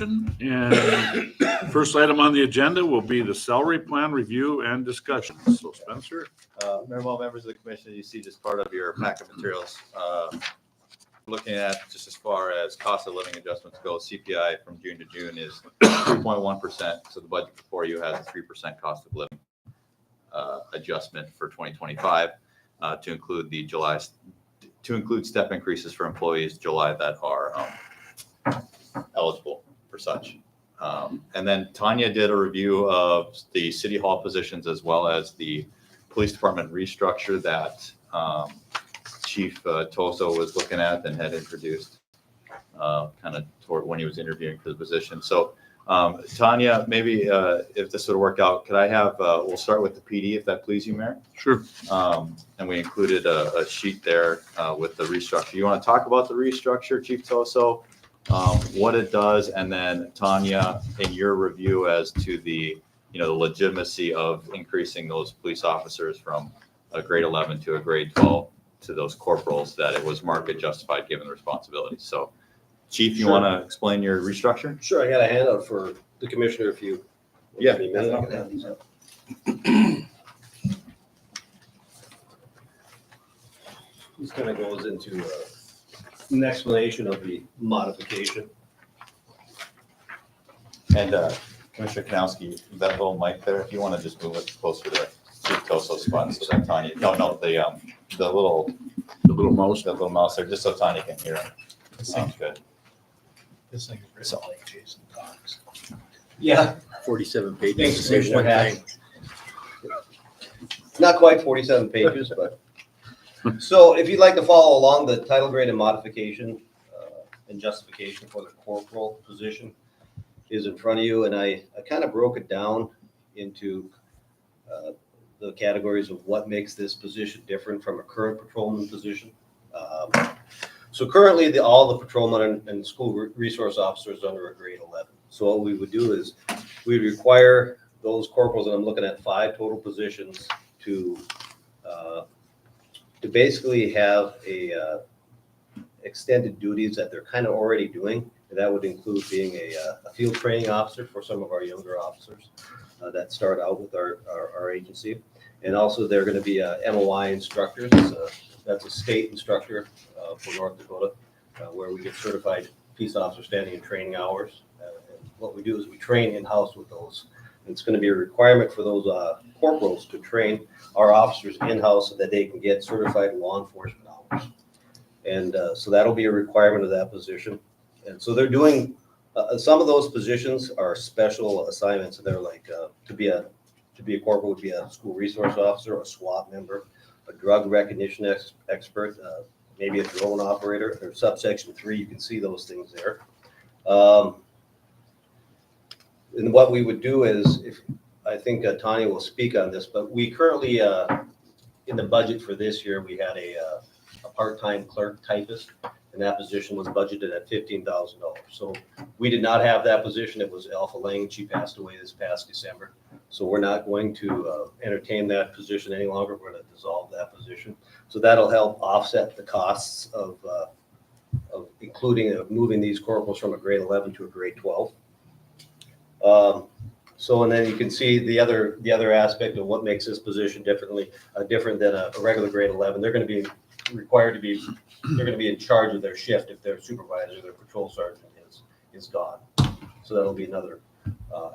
And first item on the agenda will be the salary plan review and discussion. So Spencer? Mayor, well, members of the commission, you see just part of your packet materials. Looking at just as far as cost of living adjustments go, CPI from June to June is 3.1%. So the budget before you has a 3% cost of living adjustment for 2025 to include the step increases for employees July that are eligible for such. And then Tanya did a review of the city hall positions as well as the police department restructure that Chief Toso was looking at and had introduced kind of toward when he was interviewing for the position. So Tanya, maybe if this would work out, could I have, we'll start with the PD if that please you, Mayor? Sure. And we included a sheet there with the restructure. You want to talk about the restructure, Chief Toso, what it does, and then Tanya, in your review as to the, the legitimacy of increasing those police officers from a grade 11 to a grade 12 to those corporals, that it was market justified given the responsibilities. So Chief, you want to explain your restructure? Sure, I got a handout for the commissioner if you. Yeah. Any minute, I can have these up. This kind of goes into an explanation of the modification. And Commissioner Kanowski, that little mic there, if you want to just move it closer to Chief Toso's spot so that Tanya, the little mouse there, just so Tanya can hear him. Sounds good. This thing is written like Jason Cox. Yeah. 47 pages. Thanks, to say Commissioner one Hack. thing. Not quite 47 pages, but. So if you'd like to follow along, the title grade and modification and justification for the corporal position is in front of you. And I kind of broke it down into the categories of what makes this position different from a current patrolman position. So currently, all the patrolmen and school resource officers under a grade 11. So what we would do is we require those corporals, and I'm looking at 5 total positions, to basically have a extended duties that they're kind of already doing. And that would include being a field training officer for some of our younger officers that start out with our agency. And also they're going to be MOI instructors. That's a state instructor for North Dakota, where we get certified peace officer standing and training hours. And what we do is we train in-house with those. And it's going to be a requirement for those corporals to train our officers in-house so that they can get certified law enforcement hours. And so that'll be a requirement of that position. And so they're doing, some of those positions are special assignments. They're like, to be a corporal would be a school resource officer, a SWAT member, a drug recognition expert, maybe a drone operator. There's subsection 3, you can see those things there. And what we would do is, I think Tanya will speak on this, but we currently, in the budget for this year, we had a part-time clerk typist, and that position was budgeted at $15,000. So we did not have that position. It was Alpha Lang. She passed away this past December. So we're not going to entertain that position any longer. We're going to dissolve that position. So that'll help offset the costs of moving these corporals from a grade 11 to a grade 12. So, and then you can see the other aspect of what makes this position different than a regular grade 11. They're going to be required to be, they're going to be in charge of their shift if their supervisor, their patrol sergeant is gone. So that'll be another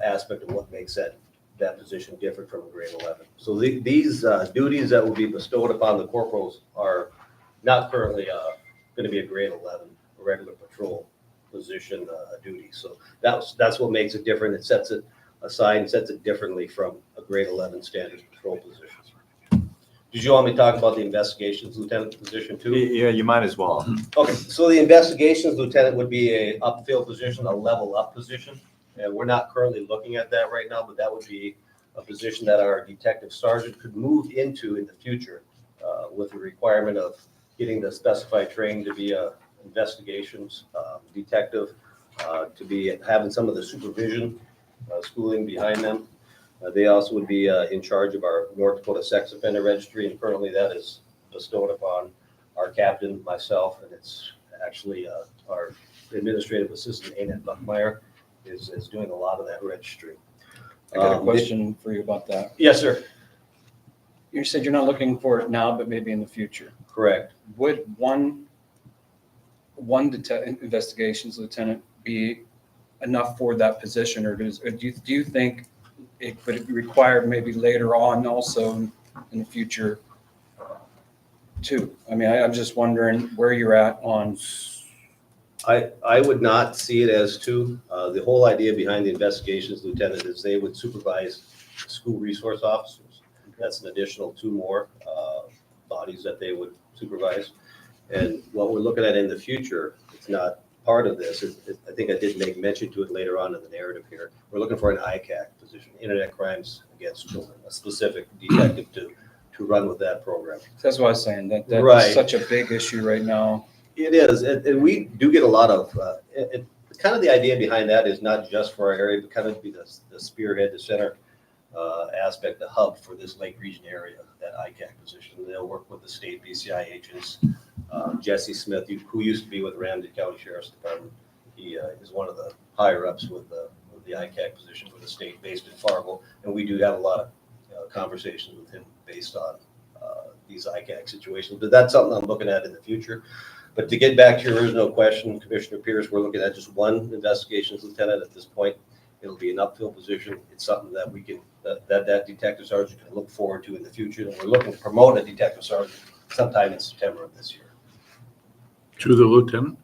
aspect of what makes that position different from a grade 11. So these duties that will be bestowed upon the corporals are not currently going to be a grade 11, a regular patrol position duty. So that's what makes it different. It sets it aside, sets it differently from a grade 11 standard patrol position. Did you want me to talk about the investigations lieutenant position too? Yeah, you might as well. Okay, so the investigations lieutenant would be a upfield position, a level up position. And we're not currently looking at that right now, but that would be a position that our detective sergeant could move into in the future with the requirement of getting the specified training to be a investigations detective, to be having some of the supervision schooling behind them. They also would be in charge of our North Dakota sex offender registry, and currently that is bestowed upon our captain, myself, and it's actually our administrative assistant, Annette Buckmeyer. is doing a lot of that registry. I got a question for you about that. Yes, sir. You said you're not looking for it now, but maybe in the future. Correct. Would one investigations lieutenant be enough for that position, or do you think it would require maybe later on also in the future too? I mean, I'm just wondering where you're at on. I would not see it as two. The whole idea behind the investigations lieutenant is they would supervise school resource officers. That's an additional two more bodies that they would supervise. And what we're looking at in the future, it's not part of this. I think I did make mention to it later on in the narrative here. We're looking for an ICAC position, Internet Crimes Against Children, a specific detective to run with that program. That's what I was saying. That's Right. such a big issue right now. It is, and we do get a lot of, kind of the idea behind that is not just for our area, but kind of be the spearhead, the center aspect, the hub for this Lake Region area, that ICAC position. They'll work with the state BCI agents. Jesse Smith, who used to be with Ramsey County Sheriff's Department, he is one of the higher ups with the ICAC position for the state based in Fargo, and we do have a lot of conversations with him based on these ICAC situations. But that's something I'm looking at in the future. But to get back to your original question, Commissioner Pierce, we're looking at just one investigations lieutenant at this point. It'll be an upfill position. It's something that we can, that detective sergeant can look forward to in the future. And we're looking to promote a detective sergeant sometime in September of this year To the lieutenant?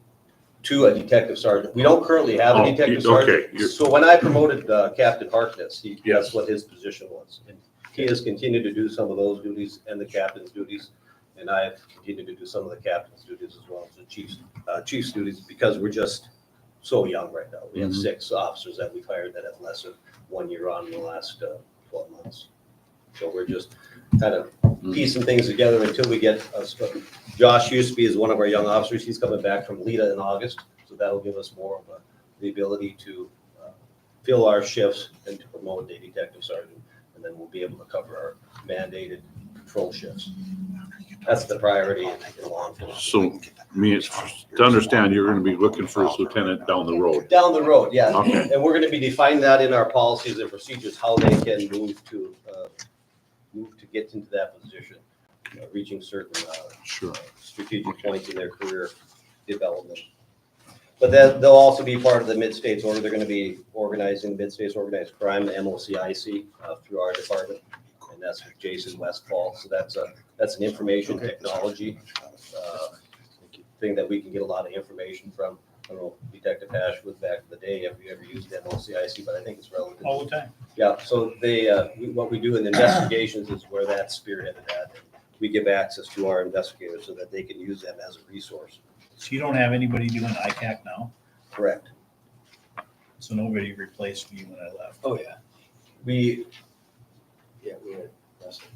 to a detective sergeant. We don't currently have Oh, a detective okay. sergeant. So when I promoted Captain Harkness, Yes. that's what his position was. And he has continued to do some of those duties and the captain's duties. And I've continued to do some of the captain's duties as well as the chief's duties, because we're just so young right now. We have 6 officers that we've hired that have less than 1 year on in the last 12 months. So we're just kind of piecing things together until we get Josh Usby is one of our young officers. He's coming back from Lita in August. So that'll give us more of the ability to fill our shifts and to promote a detective sergeant. And then we'll be able to cover our mandated patrol shifts. That's the priority in law enforcement. So, to understand, you're gonna be looking for a lieutenant down the road. Down the road, yeah. Okay. And we're gonna be defining that in our policies and procedures, how they can move to get into that position, reaching certain Sure. strategic points in their career development. But then they'll also be part of the Mid-States Order. They're gonna be organizing Mid-States Organized Crime, the MOCIC, through our department. And that's with Jason Westfall. So that's an information technology thing that we can get a lot of information from. I don't know, Detective Ashwood back in the day, have you ever used MOCIC, but I think it's relevant. All the time. Yeah, so what we do in the investigations is where that's spearheaded at. We give access to our investigators so that they can use them as a resource. So you don't have anybody doing ICAC now? Correct. So nobody replaced me when I left? Oh, yeah. We had Russell.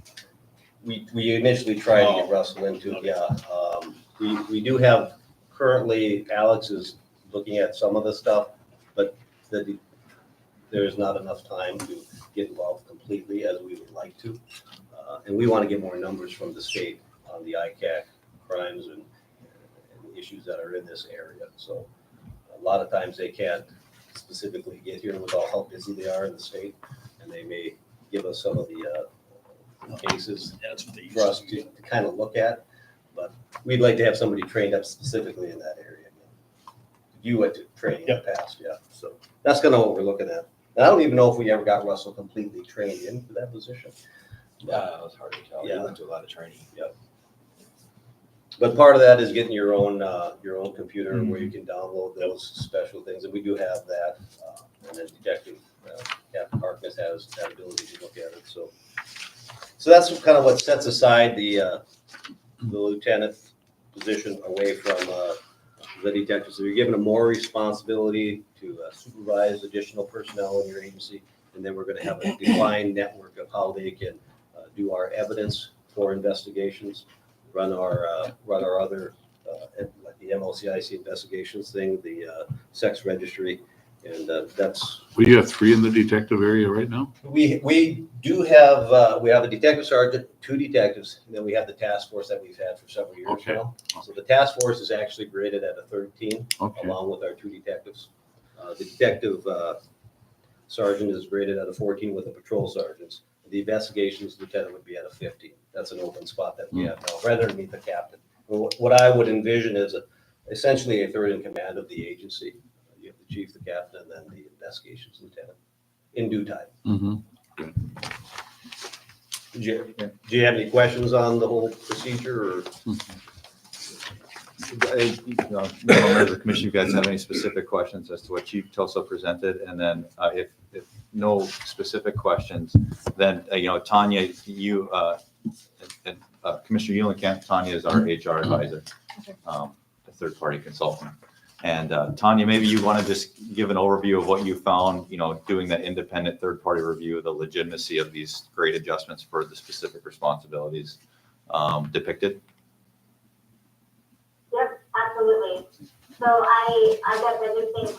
we initially tried to get Russell into, we do have, currently Alex is looking at some of the stuff, but there's not enough time to get involved completely as we would like to. And we want to get more numbers from the state on the ICAC crimes and issues that are in this area. So a lot of times they can't specifically get here with all how busy they are in the state, and they may give us some of the cases That's what they used for us to do. to kind of look at, but we'd like to have somebody trained up specifically in that area. You went to training in the past, yeah, so that's kind of what we're looking at. And I don't even know if we ever got Russell completely trained into that position. It was hard to tell. Yeah. We went to a lot of training. But part of that is getting your own computer where you can download those special things, and we do have that. And then Detective Captain Harkness has that ability to look at it, so that's kind of what sets aside the lieutenant position away from the detectives. So you're given them more responsibility to supervise additional personnel in your agency, and then we're going to have a defined network of how they can do our evidence for investigations, run our other like the MOCIC investigations thing, the sex registry, and that's. Well, you have 3 in the detective area right now? We do have we have a detective sergeant, 2 detectives, and then we have the task force that we've had for several years Okay. now. So the task force is actually graded at a 13, Okay. along with our 2 detectives. The detective sergeant is graded at a 14 with the patrol sergeants. The investigations lieutenant would be at a 15. That's an open spot that we have now, rather than meet the captain. What I would envision is essentially a third in command of the agency. You have the chief, the captain, and then the investigations lieutenant in due time. Do you have any questions on the whole procedure or? Members of the commission, you guys have any specific questions as to what Chief Toso presented? And then if no specific questions, then, Tanya, you, Commissioner Eulenkamp, Tanya is our HR advisor, a third-party consultant. And Tanya, maybe you want to just give an overview of what you found, doing that independent third-party review, the legitimacy of these grade adjustments for the specific responsibilities depicted. Yep, absolutely. So I guess I do think,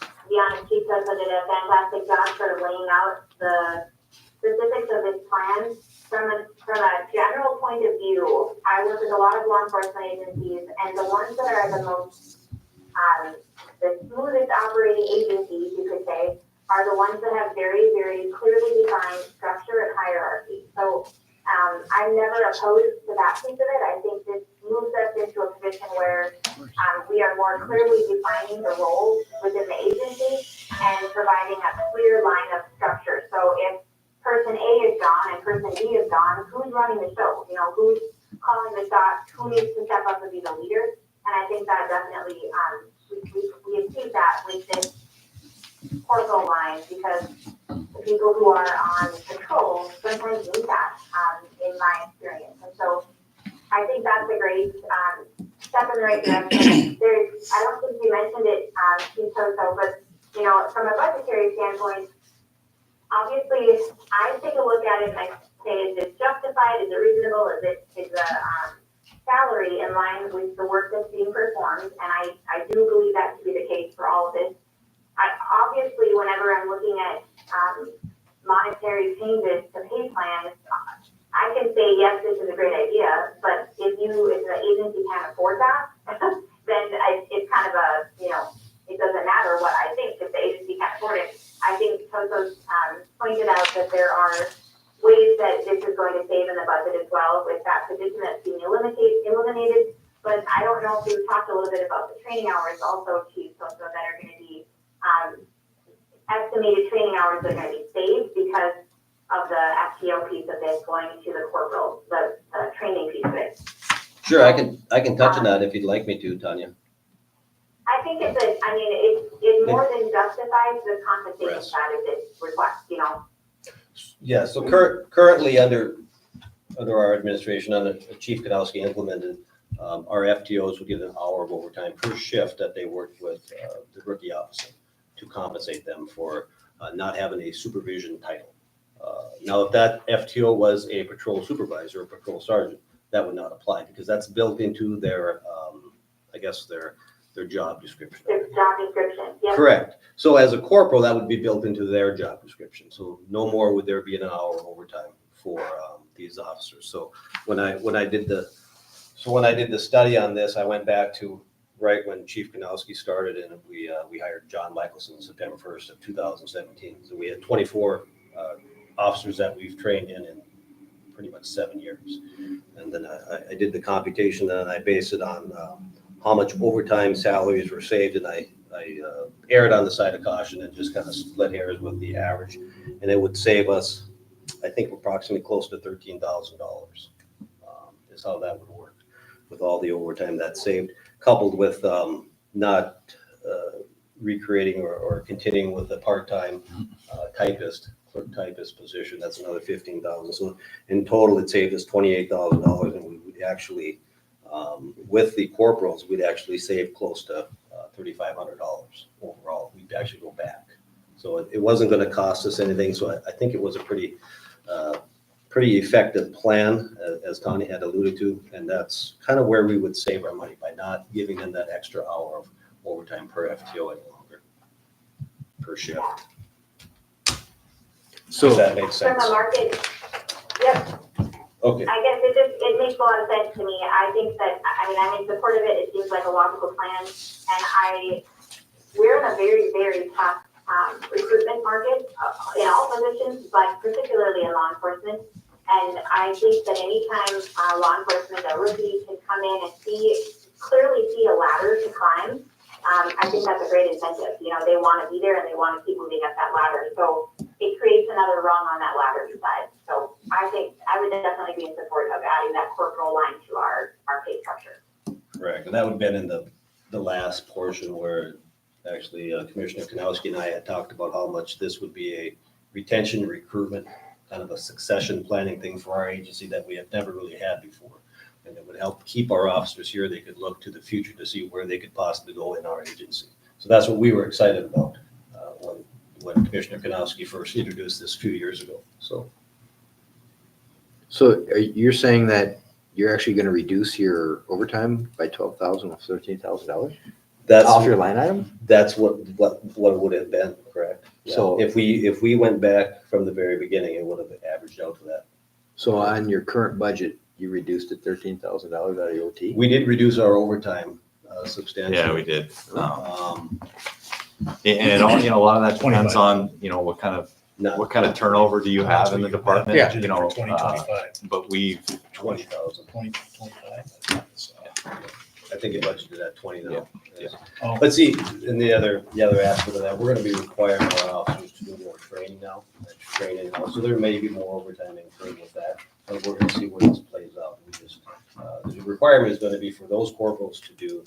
to be honest, Chief Toso did a fantastic job sort of laying out the specifics of this plan. From a general point of view, I work with a lot of law enforcement agencies, and the ones that are the most, the smoothest operating agencies, you could say, are the ones that have very, very clearly defined structure and hierarchy. So I'm never opposed to that piece of it. I think this moves us into a position where we are more clearly defining the roles within the agency and providing a clear line of structure. So if person A is gone and person B is gone, who's running the show? Who's calling the shots? Who needs to step up and be the leader? And I think that definitely we achieved that with this corporal line, because the people who are on patrol sometimes need that, in my experience. And so I think that's a great step in the right direction. I don't think you mentioned it, Chief Toso, but from a budgetary standpoint, obviously I take a look at it and I say, is it justified? Is it reasonable? Is the salary in line with the work that's being performed? And I do believe that to be the case for all of this. Obviously, whenever I'm looking at monetary changes to pay plans, I can say, yes, this is a great idea, but if the agency can't afford that, then it's kind of it doesn't matter what I think if the agency can't afford it. I think Toso's pointed out that there are ways that this is going to save in the budget as well with that position that's being eliminated. But I don't know if we've talked a little bit about the training hours also, Chief Toso, that are going to be estimated training hours that are going to be saved because of the FTO piece of this going to the corporal, the training piece of it. Sure, I can touch on that if you'd like me to, Tanya. I think it more than justifies the compensation Yes. side of this request, Yeah, so currently under our administration, under Chief Kanowski implemented, our FTOs would get an hour of overtime per shift that they worked with the rookie officer to compensate them for not having a supervision title. Now, if that FTO was a patrol supervisor or patrol sergeant, that would not apply because that's built into their, their job description. Their job description, yes. Correct. So as a corporal, that would be built into their job description. So no more would there be an hour of overtime for these officers. So when I did the study on this, I went back to right when Chief Kanowski started, and we hired John Michelson September 1st of 2017. So we had 24 officers that we've trained in pretty much 7 years. And then I did the computation and I based it on how much overtime salaries were saved, and I erred on the side of caution and just kind of split hairs with the average, and it would save us, I think, approximately close to $13,000 is how that would work with all the overtime that's saved, coupled with not recreating or continuing with a part-time clerk typist position. That's another $15,000. So in total, it saved us $28,000, and we would actually, with the corporals, we'd actually save close to $3,500 overall. We'd actually go back. So it wasn't going to cost us anything. So I think it was a pretty effective plan, as Tony had alluded to, and that's kind of where we would save our money by not giving them that extra hour of overtime per FTO any longer, per shift. So If that makes From sense. a market, yep, Okay. I guess it makes a lot of sense to me. I think that, I'm in support of it. It seems like a logical plan. And we're we're in a very, very tough recruitment market in all positions, but particularly in law enforcement. And I think that anytime law enforcement, a rookie can come in and clearly see a ladder to climb, I think that's a great incentive. You know, they want to be there and they want to keep moving up that ladder. So it creates another rung on that ladder side. So I think I would definitely be in support of adding that corporal line to our pay structure. Correct, and that would have been in the last portion where actually Commissioner Kanowski and I had talked about how much this would be a retention, recruitment, kind of a succession planning thing for our agency that we have never really had before. And it would help keep our officers here. They could look to the future to see where they could possibly go in our agency. So that's what we were excited about when Commissioner Kanowski first introduced this a few years ago. So You're saying that you're actually going to reduce your overtime by $12,000 or $13,000 that's off your line item? That's what it would have been, correct? So- So if we went back from the very beginning, it would have averaged out to that. So on your current budget, you reduced it $13,000 out of your OT? We did reduce our overtime substantially. Yeah, we did. And And it all, a lot of that depends on, what kind of turnover do you have in the department? Yeah. You know, 2025, but we've, 20,000. 2025. I think it budgeted at 20 now. Yeah. Oh. But see, and the other aspect of that, we're gonna be requiring our officers to do more training now, so there may be more overtime incurred with that, but we're gonna see where this plays out. We just, the requirement is gonna be for those corporals to do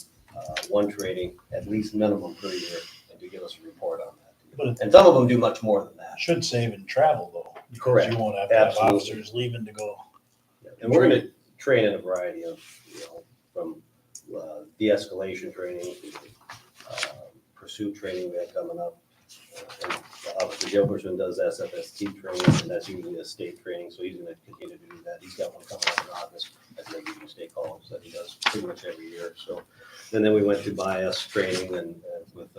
one training, at least minimum per year, and to give us a report on that. But And some of them do much more than that. it should save in travel though, because Correct. you won't have to have Absolutely. officers leaving to go. And we're gonna train in a variety of, from de-escalation training to pursuit training we have coming up. And Officer Gilbertson does SFST training, and that's usually a state training, so he's gonna continue to do that. He's got one coming up in August at Lake State College that he does pretty much every year, so. And then we went to bias training and with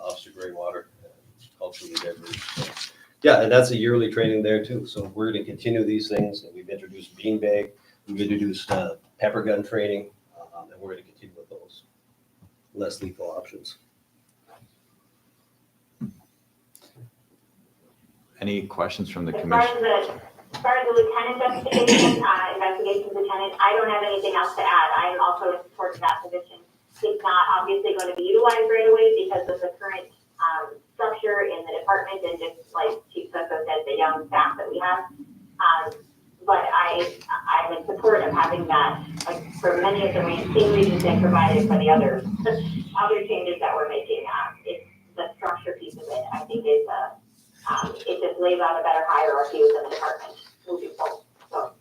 Officer Graywater, culturally diverse. So, yeah, and that's a yearly training there too, so we're gonna continue these things, and we've introduced beanbag, we've introduced pepper gun training, and we're gonna continue with those less lethal options. any questions from the As commission? far as the lieutenant investigations lieutenant, I don't have anything else to add. I am also in support of that position. It's not obviously going to be utilized right away because of the current structure in the department and just like Chief Soko said, the young staff that we have. But I'm in support of having that, like for many of the same reasons they provided for the other changes that we're making. It's the structure piece of it, I think is it just lays out a better hierarchy within the department moving forward.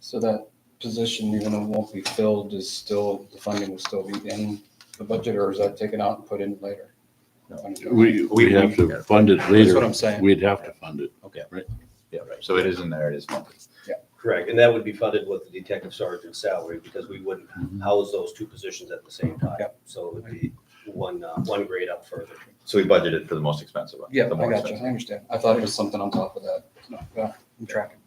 So that position, even though it won't be filled, is still, the funding will still be in the budget, or is that taken out and put in later? We have to fund it later. That's what I'm saying. We'd have to fund it. Yeah, so it is in there, it is funded. Correct, and that would be funded with the detective sergeant's salary because we wouldn't house those two positions at the same time. Yep. So it would be one grade up further. So we budgeted for the most expensive one. Yeah, the I more got you, expensive. I understand. I thought it was something on top of that. No, yeah, I'm tracking.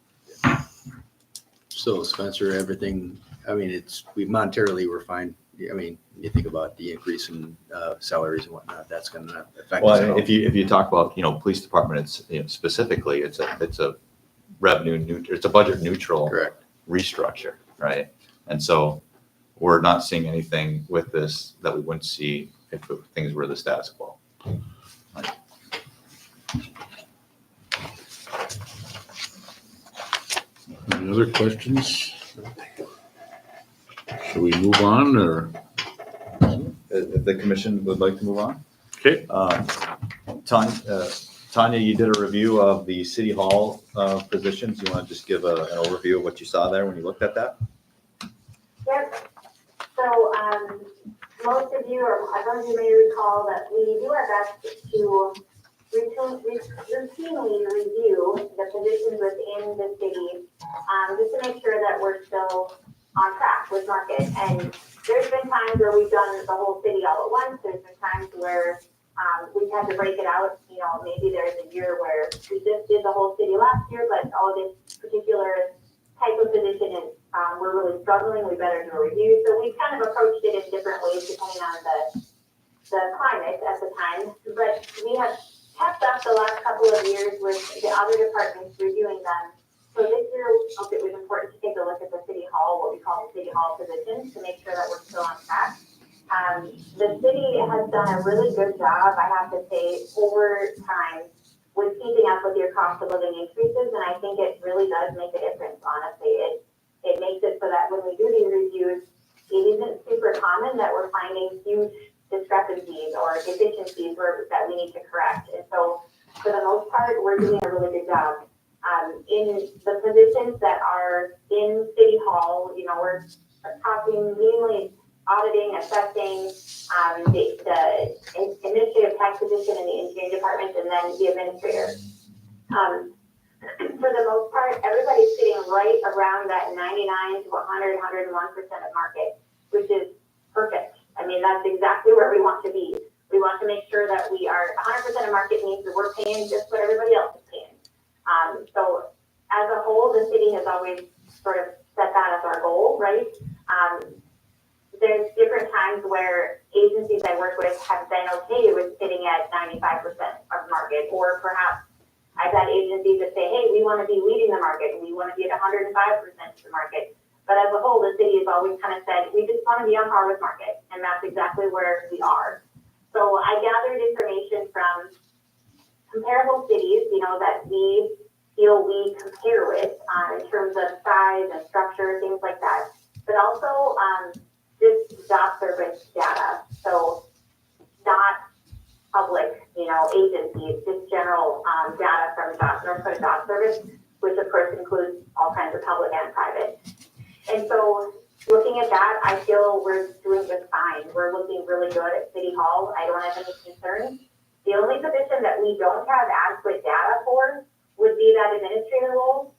So Spencer, everything, I mean, we monetarily, we're fine. I mean, you think about the increase in salaries and whatnot, that's gonna affect us at Well, all. if you talk about, police department, it's, specifically, it's a revenue it's a budget neutral Correct. restructure, right? And so we're not seeing anything with this that we wouldn't see if things were the status quo. Any other questions? Should we move on or? If the commission would like to move on. Okay. Tanya, you did a review of the city hall positions. You want to just give an overview of what you saw there when you looked at that? Yep. So, most of you, or some of you may recall that we do our best to routinely review the positions within the city, just to make sure that we're still on track with market. And there's been times where we've done the whole city all at once. There's been times where we've had to break it out. Maybe there's a year where we just did the whole city last year, but this particular type of position is we're really struggling. We better do a review. So we've kind of approached it in different ways depending on the climate at the time, but we have kept up the last couple of years with the other departments reviewing them. So this year, I felt it was important to take a look at the city hall, what we call the city hall position, to make sure that we're still on track. The city has done a really good job, I have to say, over time with keeping up with your cost of living increases, and I think it really does make a difference, honestly. It makes it so that when we do these reviews, it isn't super common that we're finding huge discrepancies or deficiencies that we need to correct. And so for the most part, we're doing a really good job. In the positions that are in City Hall, you know, we're talking mainly auditing, assessing, the administrative tax position in the engineering department, and then the administrator. For the most part, everybody's sitting right around that 99 to 100, 101% of market, which is perfect. I mean, that's exactly where we want to be. We want to make sure that we are 100% of market means that we're paying just what everybody else is paying. So as a whole, the city has always sort of set that as our goal, right? There's different times where agencies I work with have been okay with sitting at 95% of market, or perhaps I've had agencies that say, hey, we want to be leading the market, and we want to be at 105% of the market. But as a whole, the city has always kind of said, we just want to be on par with market, and that's exactly where we are. So I gathered information from comparable cities, you know, that we feel we compare with in terms of size and structure, things like that. But also just job service data. So not public, you know, agencies, just general data from North Dakota Job Service, which of course includes all kinds of public and private. And so looking at that, I feel we're doing just fine. We're looking really good at City Hall. I don't have any concerns. The only position that we don't have adequate data for would be that administrator role.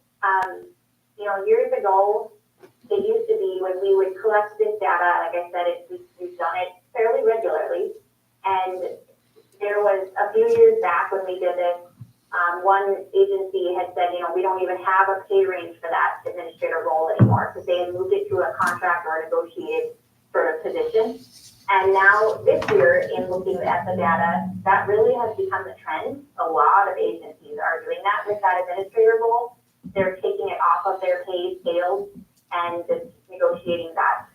You know, years ago, it used to be when we would collect this data, like I said, we've done it fairly regularly. And there was a few years back when we did this, one agency had said, you know, we don't even have a pay range for that administrator role anymore because they had moved it to a contract or a negotiated sort of position. And now this year, in looking at the data, that really has become the trend. A lot of agencies are doing that with that administrator role. They're taking it off of their pay scales and just negotiating that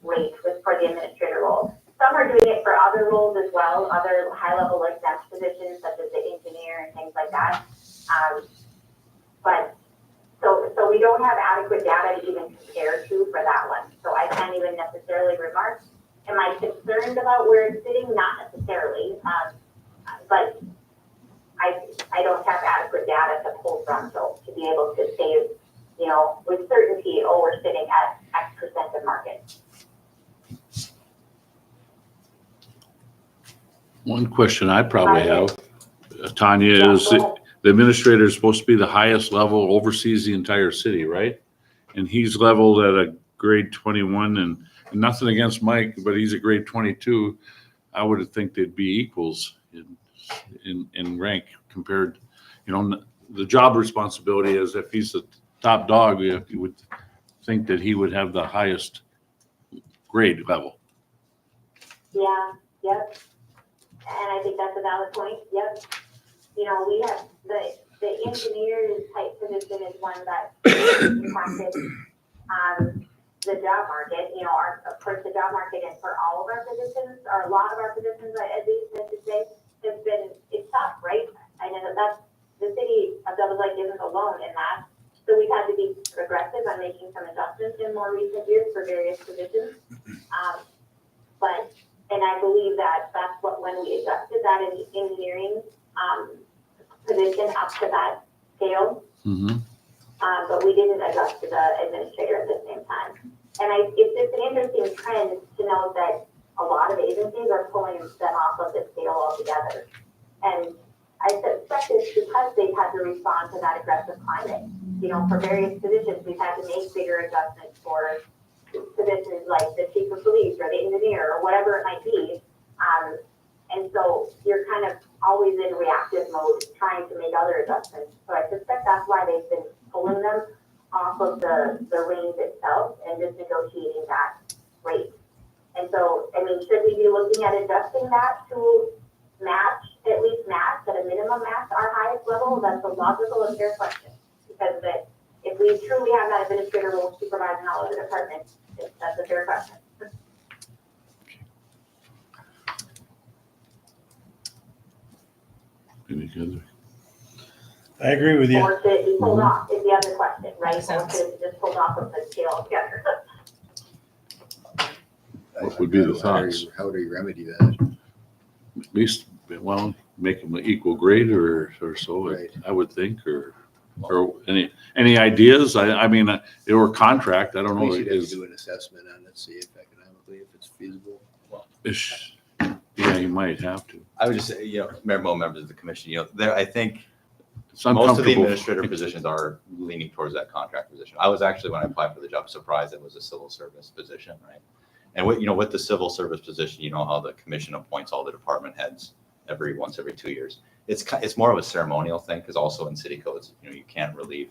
rate for the administrator role. Some are doing it for other roles as well, other high-level exempt positions such as the engineer and things like that. But so we don't have adequate data to even compare to for that one. So I can't even necessarily remark. Am I concerned about where it's sitting? Not necessarily, but I don't have adequate data to pull from to be able to say, you know, with certainty, oh, we're sitting at X percent of market. One question I probably have, Tanya, Yeah, is go ahead. the administrator is supposed to be the highest level, oversees the entire city, right? And he's leveled at a grade 21, and nothing against Mike, but he's a grade 22. I would think they'd be equals in rank compared, you know, the job responsibility is if he's the top dog, you would think that he would have the highest grade level. Yeah, yep. And I think that's a valid point, yep. You know, we have the engineer type position is one that impacted the job market. You know, of course, the job market and for all of our positions, or a lot of our positions, at least I should say, it's tough, right? I know that's the city of Devils Lake isn't alone in that. So we've had to be aggressive on making some adjustments in more recent years for various positions. And I believe that's when we adjusted that in the engineering position up to that scale. Mm-hmm. But we didn't adjust to the administrator at the same time. And it's just an interesting trend to know that a lot of agencies are pulling them off of the scale altogether. And I suspect it's because they've had to respond to that aggressive climate. You know, for various positions, we've had to make bigger adjustments for positions like the chief of police or the engineer or whatever it might be. And so you're kind of always in reactive mode trying to make other adjustments. So I suspect that's why they've been pulling them off of the range itself and just negotiating that rate. And so, I mean, should we be looking at adjusting that to match, at least match, at a minimum match our highest level? That's a logical and fair question. Because that if we truly have that administrator role supervising all of the departments, that's a fair question. Any other? I agree with you. Or should it be pulled Mhm. off is the other question, right? Or Makes sense. should it be just pulled off of the scale altogether? What would be the thoughts? How do you remedy that? At least, well, make them equal grade or so, Right. I would think, or any ideas? I mean, or contract, I don't know. We should have is- to do an assessment on it, see if economically, if it's feasible. is- Yeah, you might have to. I would just say, Mayor Mo, members of the commission, there, I think It's most of the uncomfortable. administrative positions are leaning towards that contract position. I was actually, when I applied for the job, surprised it was a civil service position, right? And with the civil service position, you know how the commission appoints all the department heads once every 2 years. It's more of a ceremonial thing, because also in city codes, you can't relieve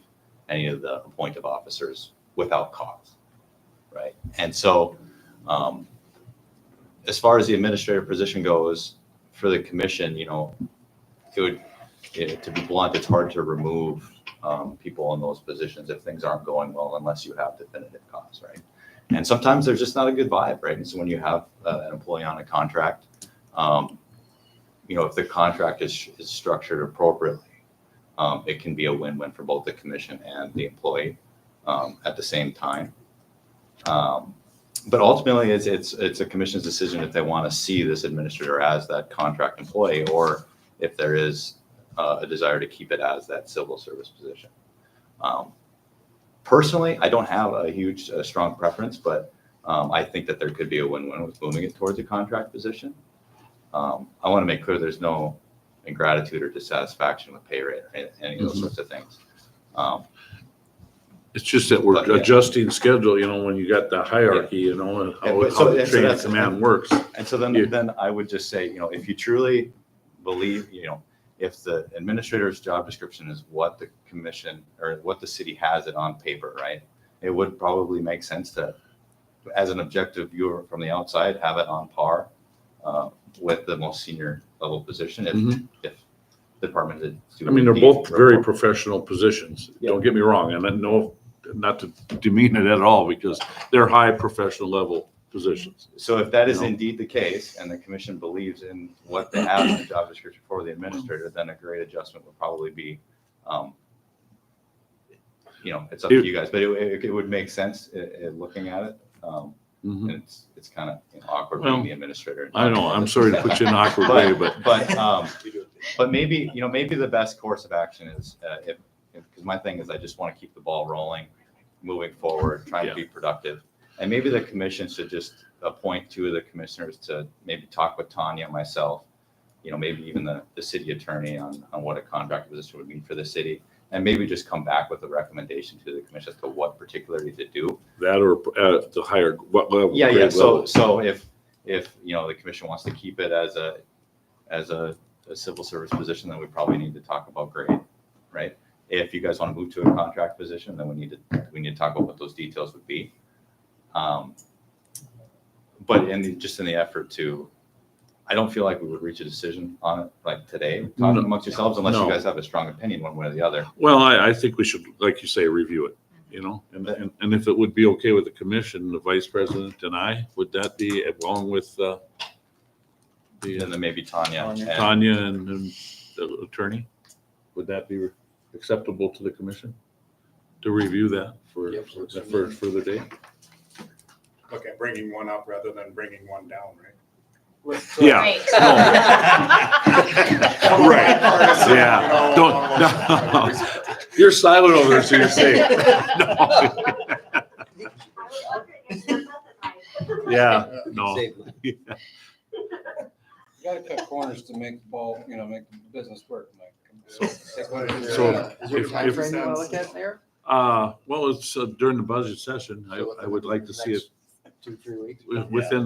any of the appointed officers without cause, right? And so, as far as the administrative position goes, for the commission, to be blunt, it's hard to remove people in those positions if things aren't going well, unless you have definitive cause, right? And sometimes there's just not a good vibe, right? And so when you have an employee on a contract, if the contract is structured appropriately, it can be a win-win for both the commission and the employee at the same time. But ultimately, it's a commission's decision if they want to see this administrator as that contract employee, or if there is a desire to keep it as that civil service position. Personally, I don't have a huge, strong preference, but I think that there could be a win-win with moving it towards a contract position. I want to make clear there's no ingratitude or dissatisfaction with pay rate or any of those sorts of things. It's just that we're But, yeah. adjusting schedule, when you got the hierarchy, and Yeah, how but so the chain of that's- command works. And so then I would just say, if you truly believe, if the administrator's job description is what the commission or what the city has it on paper, right? It would probably make sense to, as an objective viewer from the outside, have it on par with the most senior level position if the department is doing. I mean, they're the both very report. professional positions. Yeah. Don't get me wrong, and not to demean it at all, because they're high professional level positions. So if that is You know. indeed the case, and the commission believes in what they have in the job description for the administrator, then a great adjustment would probably be, it's up to you guys, but it would make sense looking at it. Mhm. And it's kind of awkward Well, being the administrator. I know, I'm sorry to put you in an awkward way, but But maybe the best course of action is because my thing is I just want to keep the ball rolling, moving forward, trying to be productive. And maybe the commission should just appoint 2 of the commissioners to maybe talk with Tanya and myself, maybe even the city attorney on what a contract position would mean for the city. And maybe just come back with a recommendation to the commission as to what particularly to do. that or the higher, what level? Yeah. grade level. So if the commission wants to keep it as a civil service position, then we probably need to talk about grade, right? If you guys want to move to a contract position, then we need to talk about what those details would be. But just in the effort to, I don't feel like we would reach a decision on it like today, talking No. amongst yourselves, unless No. you guys have a strong opinion one way or the other. Well, I think we should, like you say, review it, and if it would be okay with the commission, the vice president and I, would that be along with And then maybe Tanya. Tanya. and- Tanya and the attorney? Would that be acceptable to the commission? To review that for further date? Look at bringing one up rather than bringing one down, right? Yeah. Right. Right. Yeah. Don't, no. You're silent over there, so you're safe. No. I was wondering if you're specified. Yeah, no. Save- You gotta cut corners to make the ball, make the business work, Mike. So- Is there If- a time if- frame you want to look at there? Well, it's during the budget session. I would like to see it 2-3 weeks.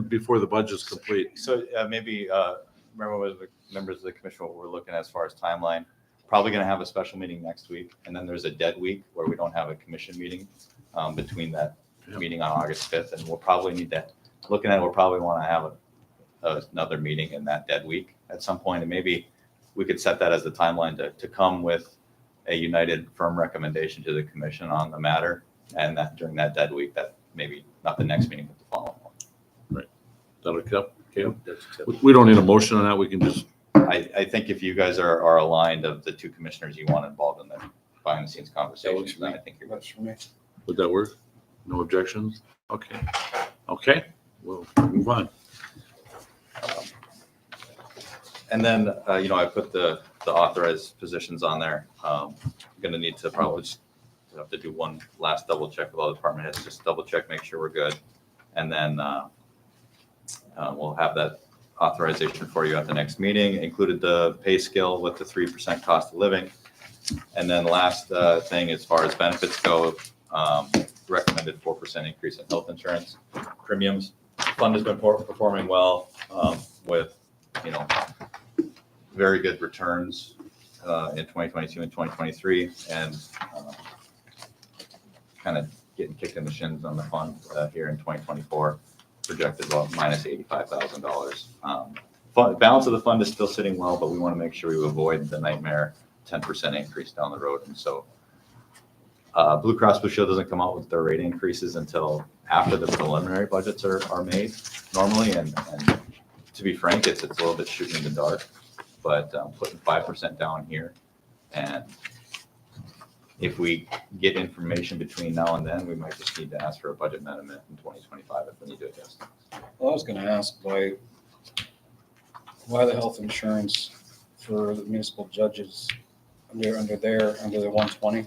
before the budget's complete. So maybe, remember what the members of the commission, what we're looking at as far as timeline, probably going to have a special meeting next week. And then there's a dead week where we don't have a commission meeting between that Yeah. meeting on August 5th. And we'll probably need to looking at, we'll probably want to have another meeting in that dead week at some point, and maybe we could set that as the timeline to come with a united firm recommendation to the commission on the matter, and that during that dead week, that maybe not the next meeting, but the following one. That'll accept, okay? That's acceptable. We don't need a motion on that, we can just, I think if you guys are aligned of the two commissioners you want involved in the behind the scenes conversations, for then me. I think you're Works for me. would that work? No objections? Okay. Okay, we'll move on. And then, I put the authorized positions on there. I'm gonna need to probably just have to do one last double check with all the department heads, just double check, make sure we're good. And then we'll have that authorization for you at the next meeting. Included the pay scale with the 3% cost of living. And then last thing, as far as benefits go, recommended 4% increase in health insurance premiums. Fund has been performing well with, very good returns in 2022 and 2023, and kind of getting kicked in the shins on the fund here in 2024, projected about minus $85,000. Balance of the fund is still sitting well, but we want to make sure we avoid the nightmare 10% increase down the road. And so Blue Cross Blue Shield doesn't come out with their rate increases until after the preliminary budgets are made normally. And to be frank, it's a little bit shooting in the dark, but putting 5% down here. And if we get information between now and then, we might just need to ask for a budget amendment in 2025 if we need to adjust. Well, I was gonna ask why the health insurance for the municipal judges under the 120?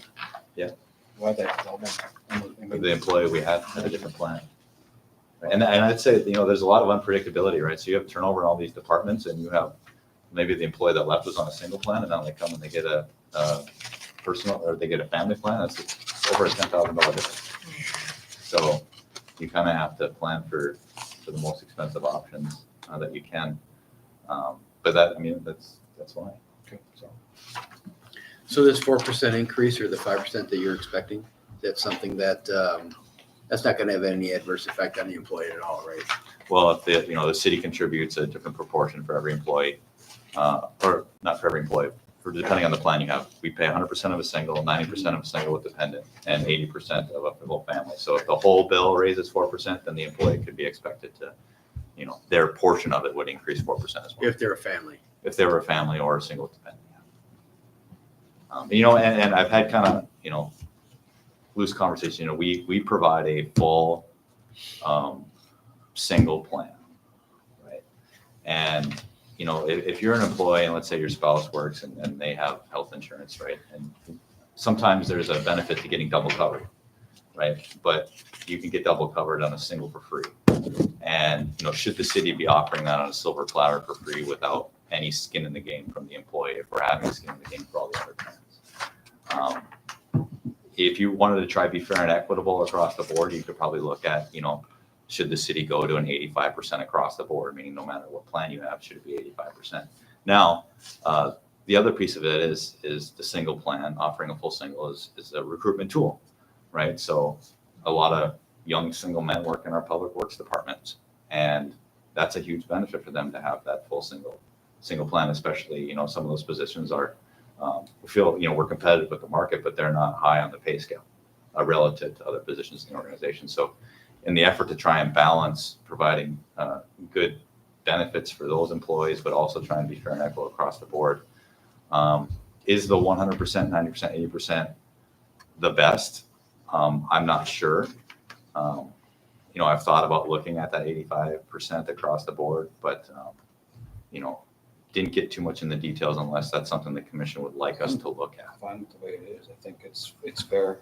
Yeah. Why that double? The employee we had a different plan. And I'd say, there's a lot of unpredictability, right? So you have turnover in all these departments, and you have maybe the employee that left was on a single plan, and now they come and they get a personal, or they get a family plan. That's over a $10,000 difference. So you kind of have to plan for the most expensive options that you can. But that's why. Okay, so. So this 4% increase or the 5% that you're expecting, that's something that, that's not going to have any adverse effect on the employee at all, right? Well, if the city contributes a different proportion for every employee, or not for every employee, depending on the plan you have, we pay 100% of a single, 90% of a single with dependent, and 80% of a full family. So if the whole bill raises 4%, then the employee could be expected to, their portion of it would increase 4% as well. If they're a family. If they were a family or a single dependent. And I've had kind of, loose conversation. We provide a full single plan, right? And if you're an employee and let's say your spouse works and they have health insurance, right? And sometimes there's a benefit to getting double covered, right? But you can get double covered on a single for free. And, should the city be offering that on a silver platter for free without any skin in the game from the employee, if we're having skin in the game for all the other plans? If you wanted to try to be fair and equitable across the board, you could probably look at, should the city go to an 85% across the board, meaning no matter what plan you have, should it be 85%? Now, the other piece of it is the single plan. Offering a full single is a recruitment tool, right? So a lot of young single men work in our public works departments, and that's a huge benefit for them to have that full single plan, especially, some of those positions are, we feel, we're competitive with the market, but they're not high on the pay scale relative to other positions in the organization. So in the effort to try and balance providing good benefits for those employees, but also trying to be fair and equitable across the board, is the 100%, 90%, 80% the best? I'm not sure. I've thought about looking at that 85% across the board, but, didn't get too much in the details unless that's something the commission would like us to look at. Fine with the way it is. I think it's fair.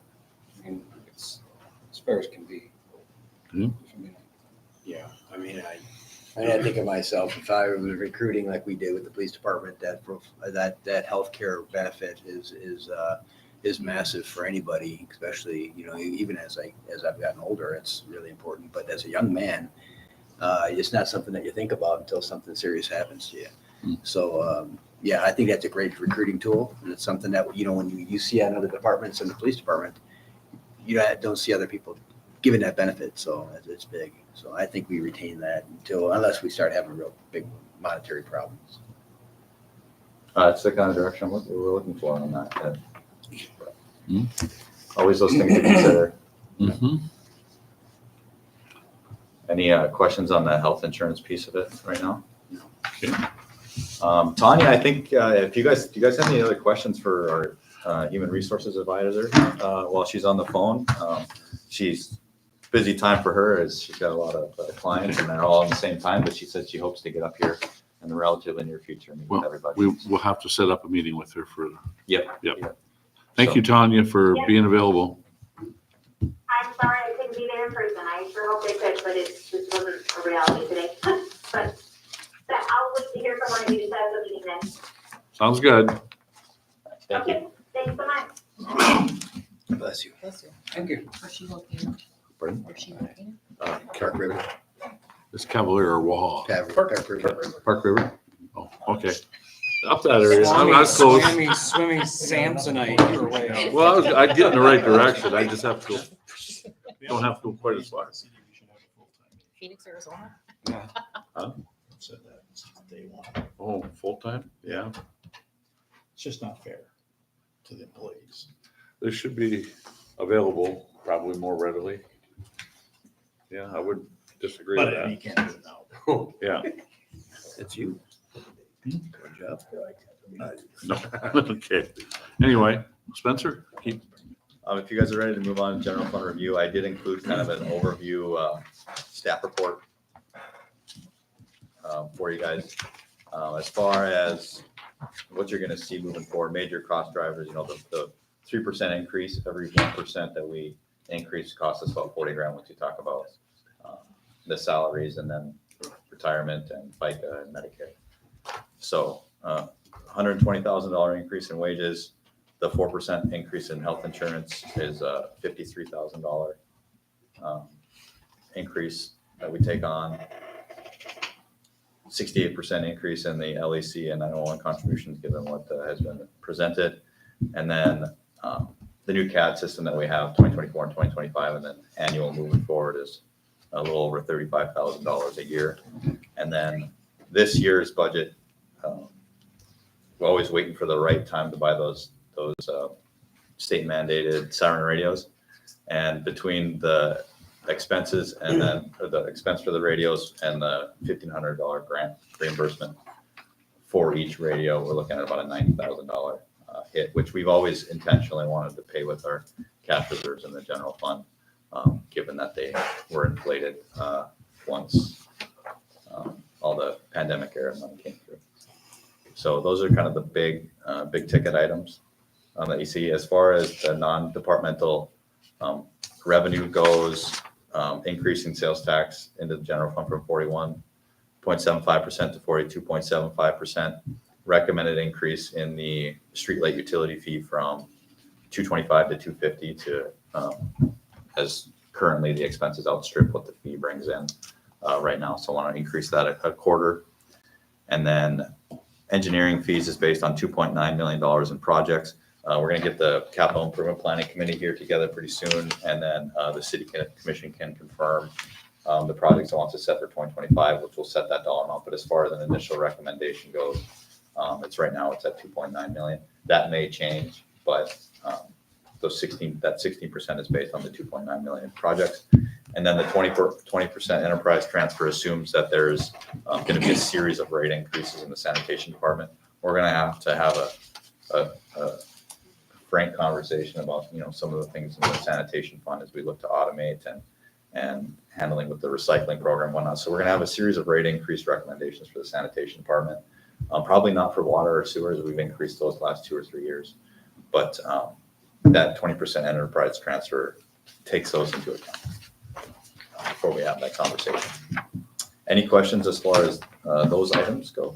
I mean, it's as fair as can be. Mhm. Yeah, I think of myself, if I was recruiting like we did with the police department, that healthcare benefit is massive for anybody, especially, even as I've gotten older, it's really important. But as a young man, it's not something that you think about until something serious happens to you. So, I think that's a great recruiting tool. And it's something that, when you see on other departments in the police department, you don't see other people given that benefit, so it's big. So I think we retain that unless we start having real big monetary problems. It's the kind of direction we're looking for on that. Hmm. Always those things to consider. Mhm. Any questions on the health insurance piece of it right now? Okay. Tanya, I think do you guys have any other questions for our human resources advisor while she's on the phone? She's busy time for her as she's got a lot of clients and they're all at the same time, but she said she hopes to get up here in the relatively near future and meet with everybody. We will have to set up a meeting with her for. Yep. Thank you, Tanya, for Yeah. being available. I'm sorry I couldn't be there in person. I sure hope I could, but it just wasn't a reality today. But I'll wait to hear from one of you to set up a meeting then. Sounds good. Thank you. Okay, thanks so much. Bless you. Thank you. Where's she located? Pardon? Where's she located? Park River. It's Cavalier Wall. Park River. Park River? Oh, okay. Up that area. I was close. Swimming Samsonite, you were way out. Well, I'd get in the right direction. I just have to go, don't have to go quite as far. Phoenix, Arizona? Yeah. Said that since day one. Oh, full-time? Yeah. It's just not fair to the employees. They should be available probably more readily. Yeah, I would disagree with But you that. can't do it now. Yeah. That's you. Good job. No. Okay. Anyway, Spencer, keep. If you guys are ready to move on to general fund review, I did include kind of an overview staff report for you guys. As far as what you're gonna see moving forward, major cost drivers, the 3% increase, every 1% that we increase costs us about 40 grand once you talk about the salaries and then retirement and FICA and Medicare. So $120,000 increase in wages. The 4% increase in health insurance is a $53,000 increase that we take on. 68% increase in the LEC and 901 contributions given what has been presented. And then the new CAD system that we have 2024 and 2025 and then annual moving forward is a little over $35,000 a year. And then this year's budget, we're always waiting for the right time to buy those state mandated siren radios. And between the expenses and then the expense for the radios and the $1,500 grant reimbursement for each radio, we're looking at about a $90,000 hit, which we've always intentionally wanted to pay with our cash reserves in the general fund, given that they were inflated once all the pandemic era money came through. So those are kind of the big ticket items that you see. As far as the non-departmental revenue goes, increasing sales tax into the general fund from 41.75% to 42.75%. Recommended increase in the street light utility fee from $225 to $250 to as currently the expenses outstrip what the fee brings in right now. So I want to increase that a quarter. And then engineering fees is based on $2.9 million in projects. We're going to get the capital improvement planning committee here together pretty soon. And then the city commission can confirm the projects it wants to set for 2025, which will set that dollar amount. But as far as an initial recommendation goes, it's right now it's at 2.9 million. That may change, but that 16% is based on the 2.9 million projects. And then the 20% enterprise transfer assumes that there's going to be a series of rate increases in the sanitation department. We're going to have a frank conversation about some of the things in the sanitation fund as we look to automate and handling with the recycling program and whatnot. So we're going to have a series of rate increase recommendations for the sanitation department. Probably not for water or sewers. We've increased those last 2 or 3 years, but that 20% enterprise transfer takes those into account before we have that conversation. Any questions as far as those items go?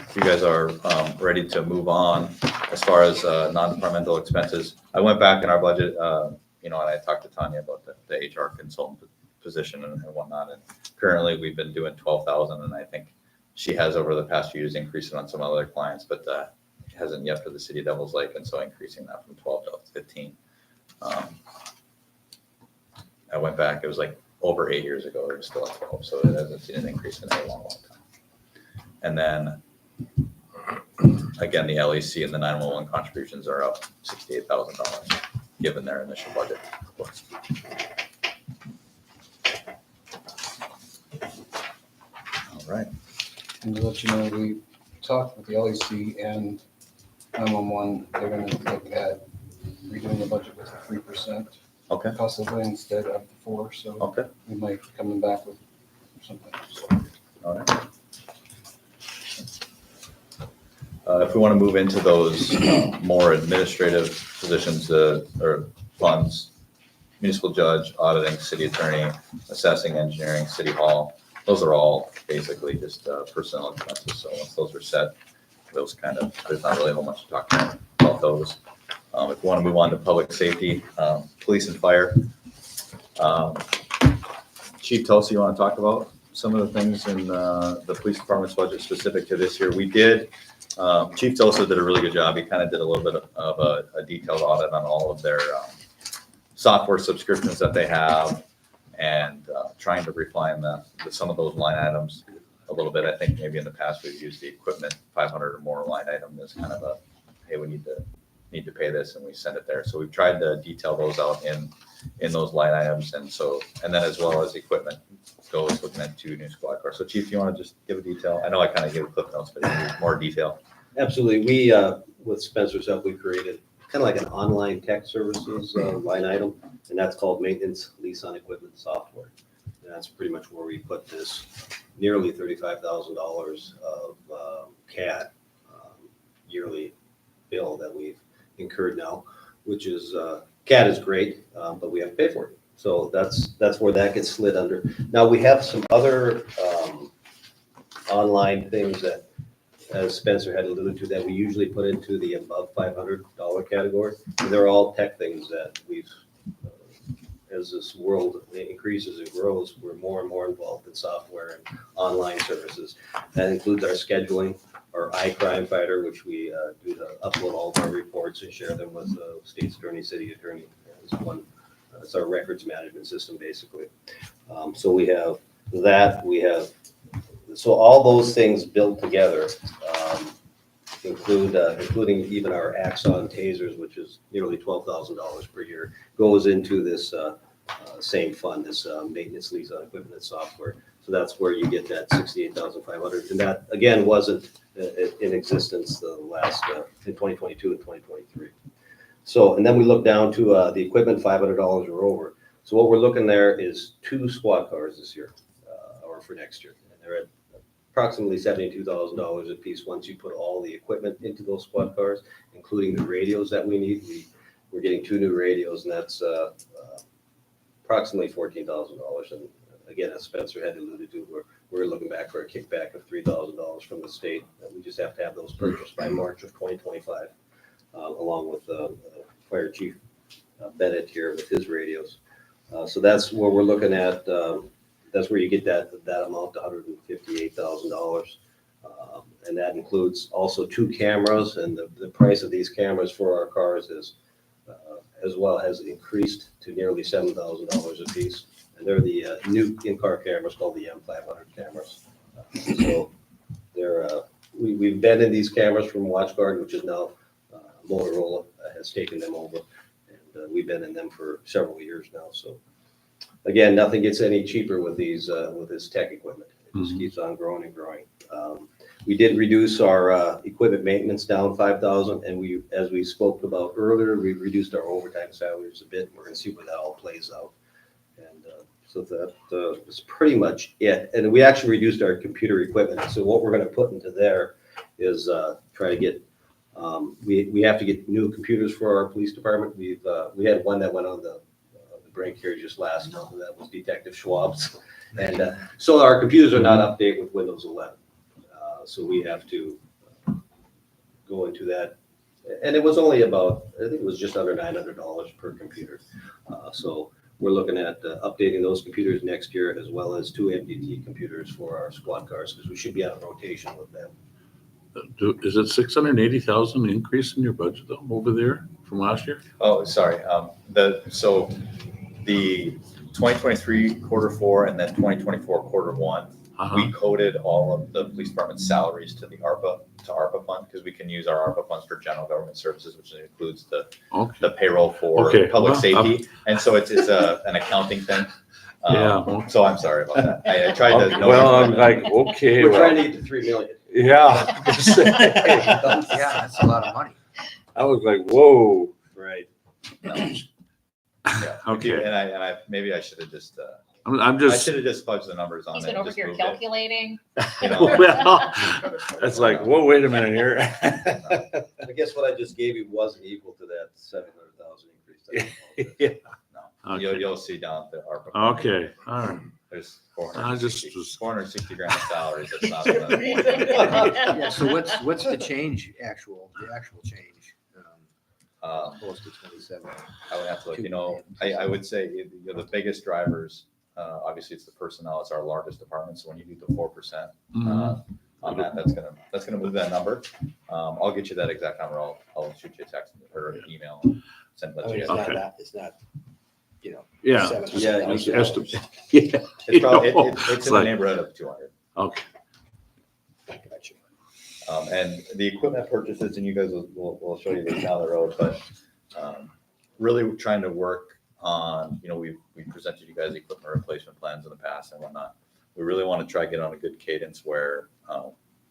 If you guys are ready to move on as far as non-departmental expenses, I went back in our budget, and I talked to Tanya about the HR consultant position and whatnot. And currently we've been doing 12,000, and I think she has over the past few years increased it on some other clients, but hasn't yet for the city of Devils Lake, and so increasing that from 12 to 15. I went back, it was like over 8 years ago, it was still at 12, so it hasn't seen an increase in a long, long time. And then, again, the LEC and the 911 contributions are up $68,000, given their initial budget, of course. All right. And to let you know, we talked with the LEC and 911, they're gonna look at redoing the budget with a 3% Okay, possibly instead of the 4, so okay, we might be coming back with something. all right. If we want to move into those more administrative positions or funds, municipal judge, auditing, city attorney, assessing, engineering, city hall, those are all basically just personnel expenses. So once those are set, those kind of, there's not really a whole much to talk about those. If we want to move on to public safety, police and fire. Chief Tulsi, you want to talk about some of the things in the police department's budget specific to this year? We did. Chief Tulsi did a really good job. He kind of did a little bit of a detailed audit on all of their software subscriptions that they have, and trying to refine some of those line items a little bit. I think maybe in the past we've used the equipment 500 or more line item as kind of a, hey, we need to pay this, and we send it there. So we've tried to detail those out in those line items, and then as well as equipment goes, looking at 2 new squad cars. So Chief, you want to just give a detail? I know I kind of gave clip notes, but more detail. Absolutely. We, with Spencer's help, we created kind of like an online tech services line item, and that's called maintenance lease on equipment software. And that's pretty much where we put this nearly $35,000 of CAD yearly bill that we've incurred now, which is, CAD is great, but we have to pay for it. So that's where that gets slid under. Now, we have some other online things that, as Spencer had alluded to, that we usually put into the above $500 category. And they're all tech things that we've, as this world increases and grows, we're more and more involved in software and online services. That includes our scheduling, our iCrime Fighter, which we do to upload all of our reports and share them with the state's attorney, city attorney. It's our records management system, basically. So we have that. So all those things built together including even our Axon tasers, which is nearly $12,000 per year, goes into this same fund, this maintenance lease on equipment and software. So that's where you get that $68,500, and that again wasn't in existence the last in 2022 and 2023. So, and then we look down to the equipment, $500 or over. So what we're looking there is 2 squad cars this year, or for next year. And they're at approximately $72,000 a piece once you put all the equipment into those squad cars, including the radios that we need. We're getting 2 new radios, and that's approximately $14,000. And again, as Spencer had alluded to, we're looking back for a kickback of $3,000 from the state. We just have to have those purchased by March of 2025. Along with Fire Chief Bennett here with his radios. So that's where we're looking at. That's where you get that amount, $158,000. And that includes also 2 cameras, and the price of these cameras for our cars is as well has increased to nearly $7,000 a piece. And they're the new in-car cameras called the M500 cameras. So they're we've been in these cameras from WatchGuard, which is now Motorola has taken them over, and we've been in them for several years now. So again, nothing gets any cheaper with these with this tech equipment. It just keeps on growing and growing. We did reduce our equipment maintenance down $5,000, and as we spoke about earlier, we reduced our overtime salaries a bit. We're going to see where that all plays out, and so that is pretty much it. And we actually reduced our computer equipment. So what we're going to put into there is try to get. We have to get new computers for our police department. We had one that went on the break here just last month, and that was Detective Schwab's. And so our computers are not updated with Windows 11. So we have to go into that. And it was only about, I think it was just under $900 per computer. So we're looking at updating those computers next year, as well as 2 MDT computers for our squad cars, because we should be on a rotation with them. Is it 680,000 increase in your budget though, over there from last year? Oh, sorry. So the 2023 quarter four and then 2024 quarter one, Uh-huh. we coded all of the police department's salaries to the ARPA fund, because we can use our ARPA funds for general government services, which includes Okay. the payroll for Okay, public well, safety. And so it's an accounting thing. Yeah. So I'm sorry about that. I tried to. Okay, well, I'm like, okay, We're trying well, to get to 3 million. yeah. Yeah, that's a lot of money. I was like, whoa. Right. Yeah. Okay. And I maybe I should have just, I'm I just, should have just fudged the numbers on He's it. been and over just here moved it. calculating. You know, well, it's like, whoa, wait a minute here. I guess what I just gave you wasn't equal to that 700,000 increase. Yeah. no, you'll see down at the ARPA. fund. Okay, all right. There's I just 460 was- 460 grand of salaries. That's not enough. Yeah, so what's the change, the actual change? Close to 27. I would have to look, I would say, the biggest drivers, obviously it's the personnel, it's our largest department. So when you do the 4%, Mhm. on that, that's gonna move that number. I'll get you that exact number. I'll shoot you a text or an email, send that I to mean, you. it's not Okay. that, it's not, Yeah. Yeah, It's you can estimate. always- Yeah. It's probably, You know, it's it's in the like- neighborhood of 200. Okay, Gotcha. And the equipment purchases, and you guys will show you this down the road, but really we're trying to work on, we presented you guys equipment replacement plans in the past and whatnot. We really want to try to get on a good cadence where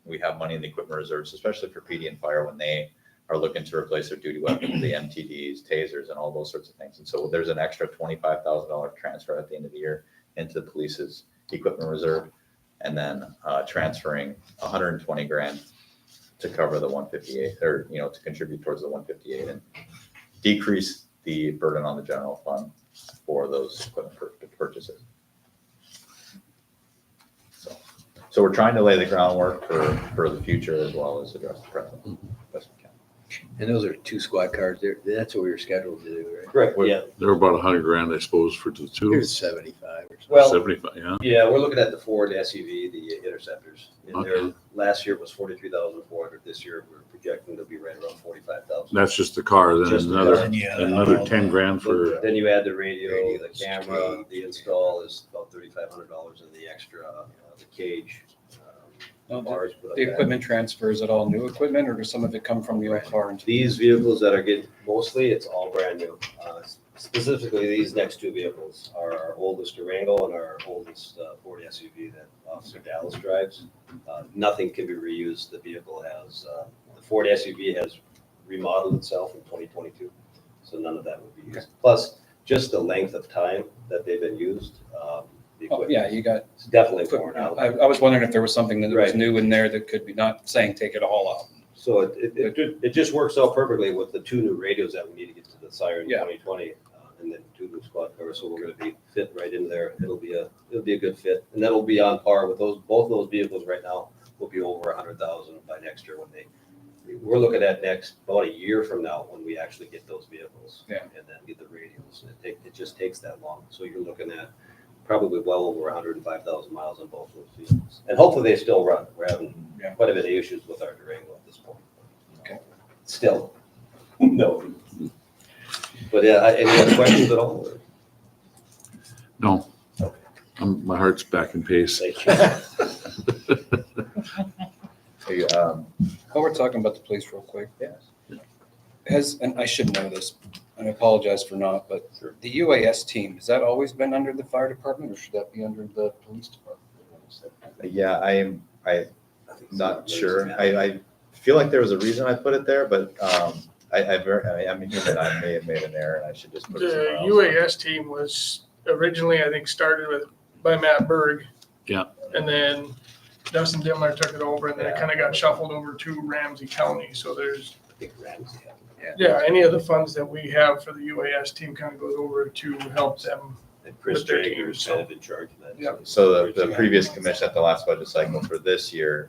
we have money in the equipment reserves, especially for PD and fire when they are looking to replace their duty weapons, the MTDs, tasers, and all those sorts of things. And so there's an extra $25,000 transfer at the end of the year into the police's equipment reserve, and then transferring 120 grand to cover the 158, or, to contribute towards the 158 and decrease the burden on the general fund for those equipment purchases. So we're trying to lay the groundwork for the future as well as address the present. Best we can. And those are 2 squad cars there. That's what we were scheduled to do, right? Correct, yeah. they're about 100 grand, I suppose, for the two. Here's 75 or something. Well, 75, yeah. yeah, we're looking at the Ford SUV, the Interceptors. And their Okay. last year was 43,400. This year, we're projecting to be right around 45,000. That's just the car, then Just the another, car. Yeah. another 10 grand for, Then you add the radio, the Radios, camera, the install is about $3,500, and the extra, the cage. No, bars put up The that. equipment transfer, is it all new equipment or does some of it come from the old car? into- These vehicles that are getting, mostly, it's all brand new. Specifically, these next 2 vehicles are our oldest Durango and our oldest Ford SUV that Officer Dallas drives. Nothing can be reused. The vehicle has, the Ford SUV has remodeled itself in 2022, so none of that would be used. Plus, just the length of time that they've been used, the Oh, equipment yeah, you got, is definitely worn out. I was wondering if there was something that was Right. new in there that could be, not saying take it all out. So it just works out perfectly with the 2 new radios that we need to get to the Siren in Yeah. 2020, and then 2 new squad cars. So we're going to be fit right in there. It'll be a good fit, and that'll be on par with both those vehicles right now. Will be over 100,000 by next year we're looking at about a year from now when we actually get those vehicles. Yeah. And then get the radios. It just takes that long. So you're looking at probably well over 105,000 miles on both those vehicles, and hopefully they still run. We're having Yeah. quite a bit of issues with our Durango at this point. Okay. Still, no. But any other questions at all? no. My heart's back in pace. Thank you. Hey, While we're talking about the police real quick. yes. And I should know this, and I apologize for not, but the UAS team, has that always been under the fire department or should that be under the police department? Yeah, I'm not sure. I feel like there was a reason I put it there, but I'm human. I may have made an error and I should just put it somewhere The else. UAS team was originally, I think, started by Matt Berg. Yeah. And then Dustin Dimmler took it over, and then it Yeah. kind of got shuffled over to Ramsey County. So there's, I think Ramsey had it. yeah, any of the funds that we have for the UAS team kind of goes over to help them. And Chris With their Drager team, is so- kind of in charge of that. Yeah. So the previous commission at the last budget cycle for this year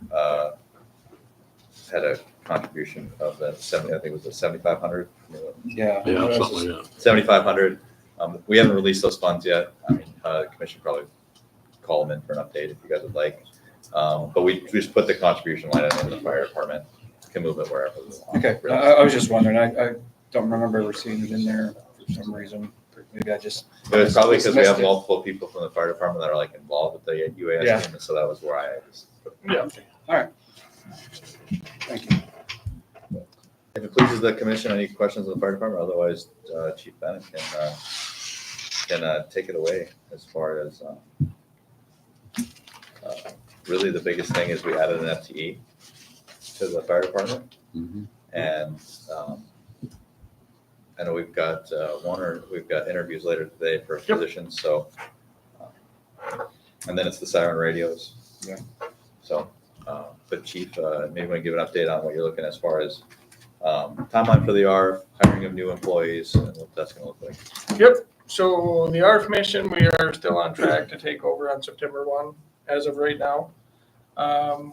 had a contribution of that 70, I think it was the 7,500. Yeah. Yeah, something like that. 7,500. We haven't released those funds yet. I mean, the commission probably call them in for an update if you guys would like. But we just put the contribution line item in the fire department, can move it wherever we want. Okay, I was just wondering, I don't remember ever seeing it in there for some reason. Maybe I just. But it's probably because we have Missed it. multiple people from the fire department that are like involved with the UAS Yeah. team, and so that was where I just. Yeah. Thank you. If it pleases the commission, any questions of the fire department? Otherwise, Chief Bennett can take it away as far as, really the biggest thing is we added an FTE to the fire department. Mhm. And, I know we've got, we've got interviews later today for positions, so. And then it's the siren radios. Yeah. So, but Chief, maybe want to give an update on what you're looking as far as, timeline for the RF, hiring of new employees, and what that's gonna look like. Yep, so the RF mission, we are still on track to take over on September 1 as of right now.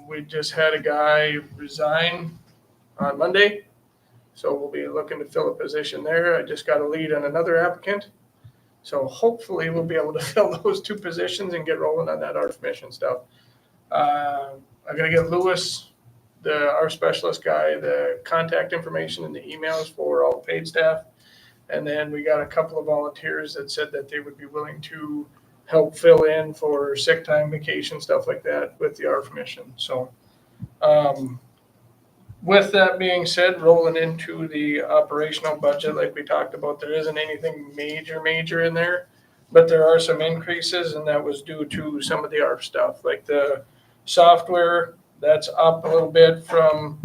We just had a guy resign on Monday, so we'll be looking to fill a position there. I just got a lead on another applicant. So hopefully we'll be able to fill those two positions and get rolling on that RF mission stuff. I'm gonna get Lewis, our specialist guy, the contact information and the emails for all the paid staff. And then we got a couple of volunteers that said that they would be willing to help fill in for sick time, vacation, stuff like that with the RF mission. So, with that being said, rolling into the operational budget, like we talked about, there isn't anything major in there, but there are some increases, and that was due to some of the ARP stuff, like the software that's up a little bit from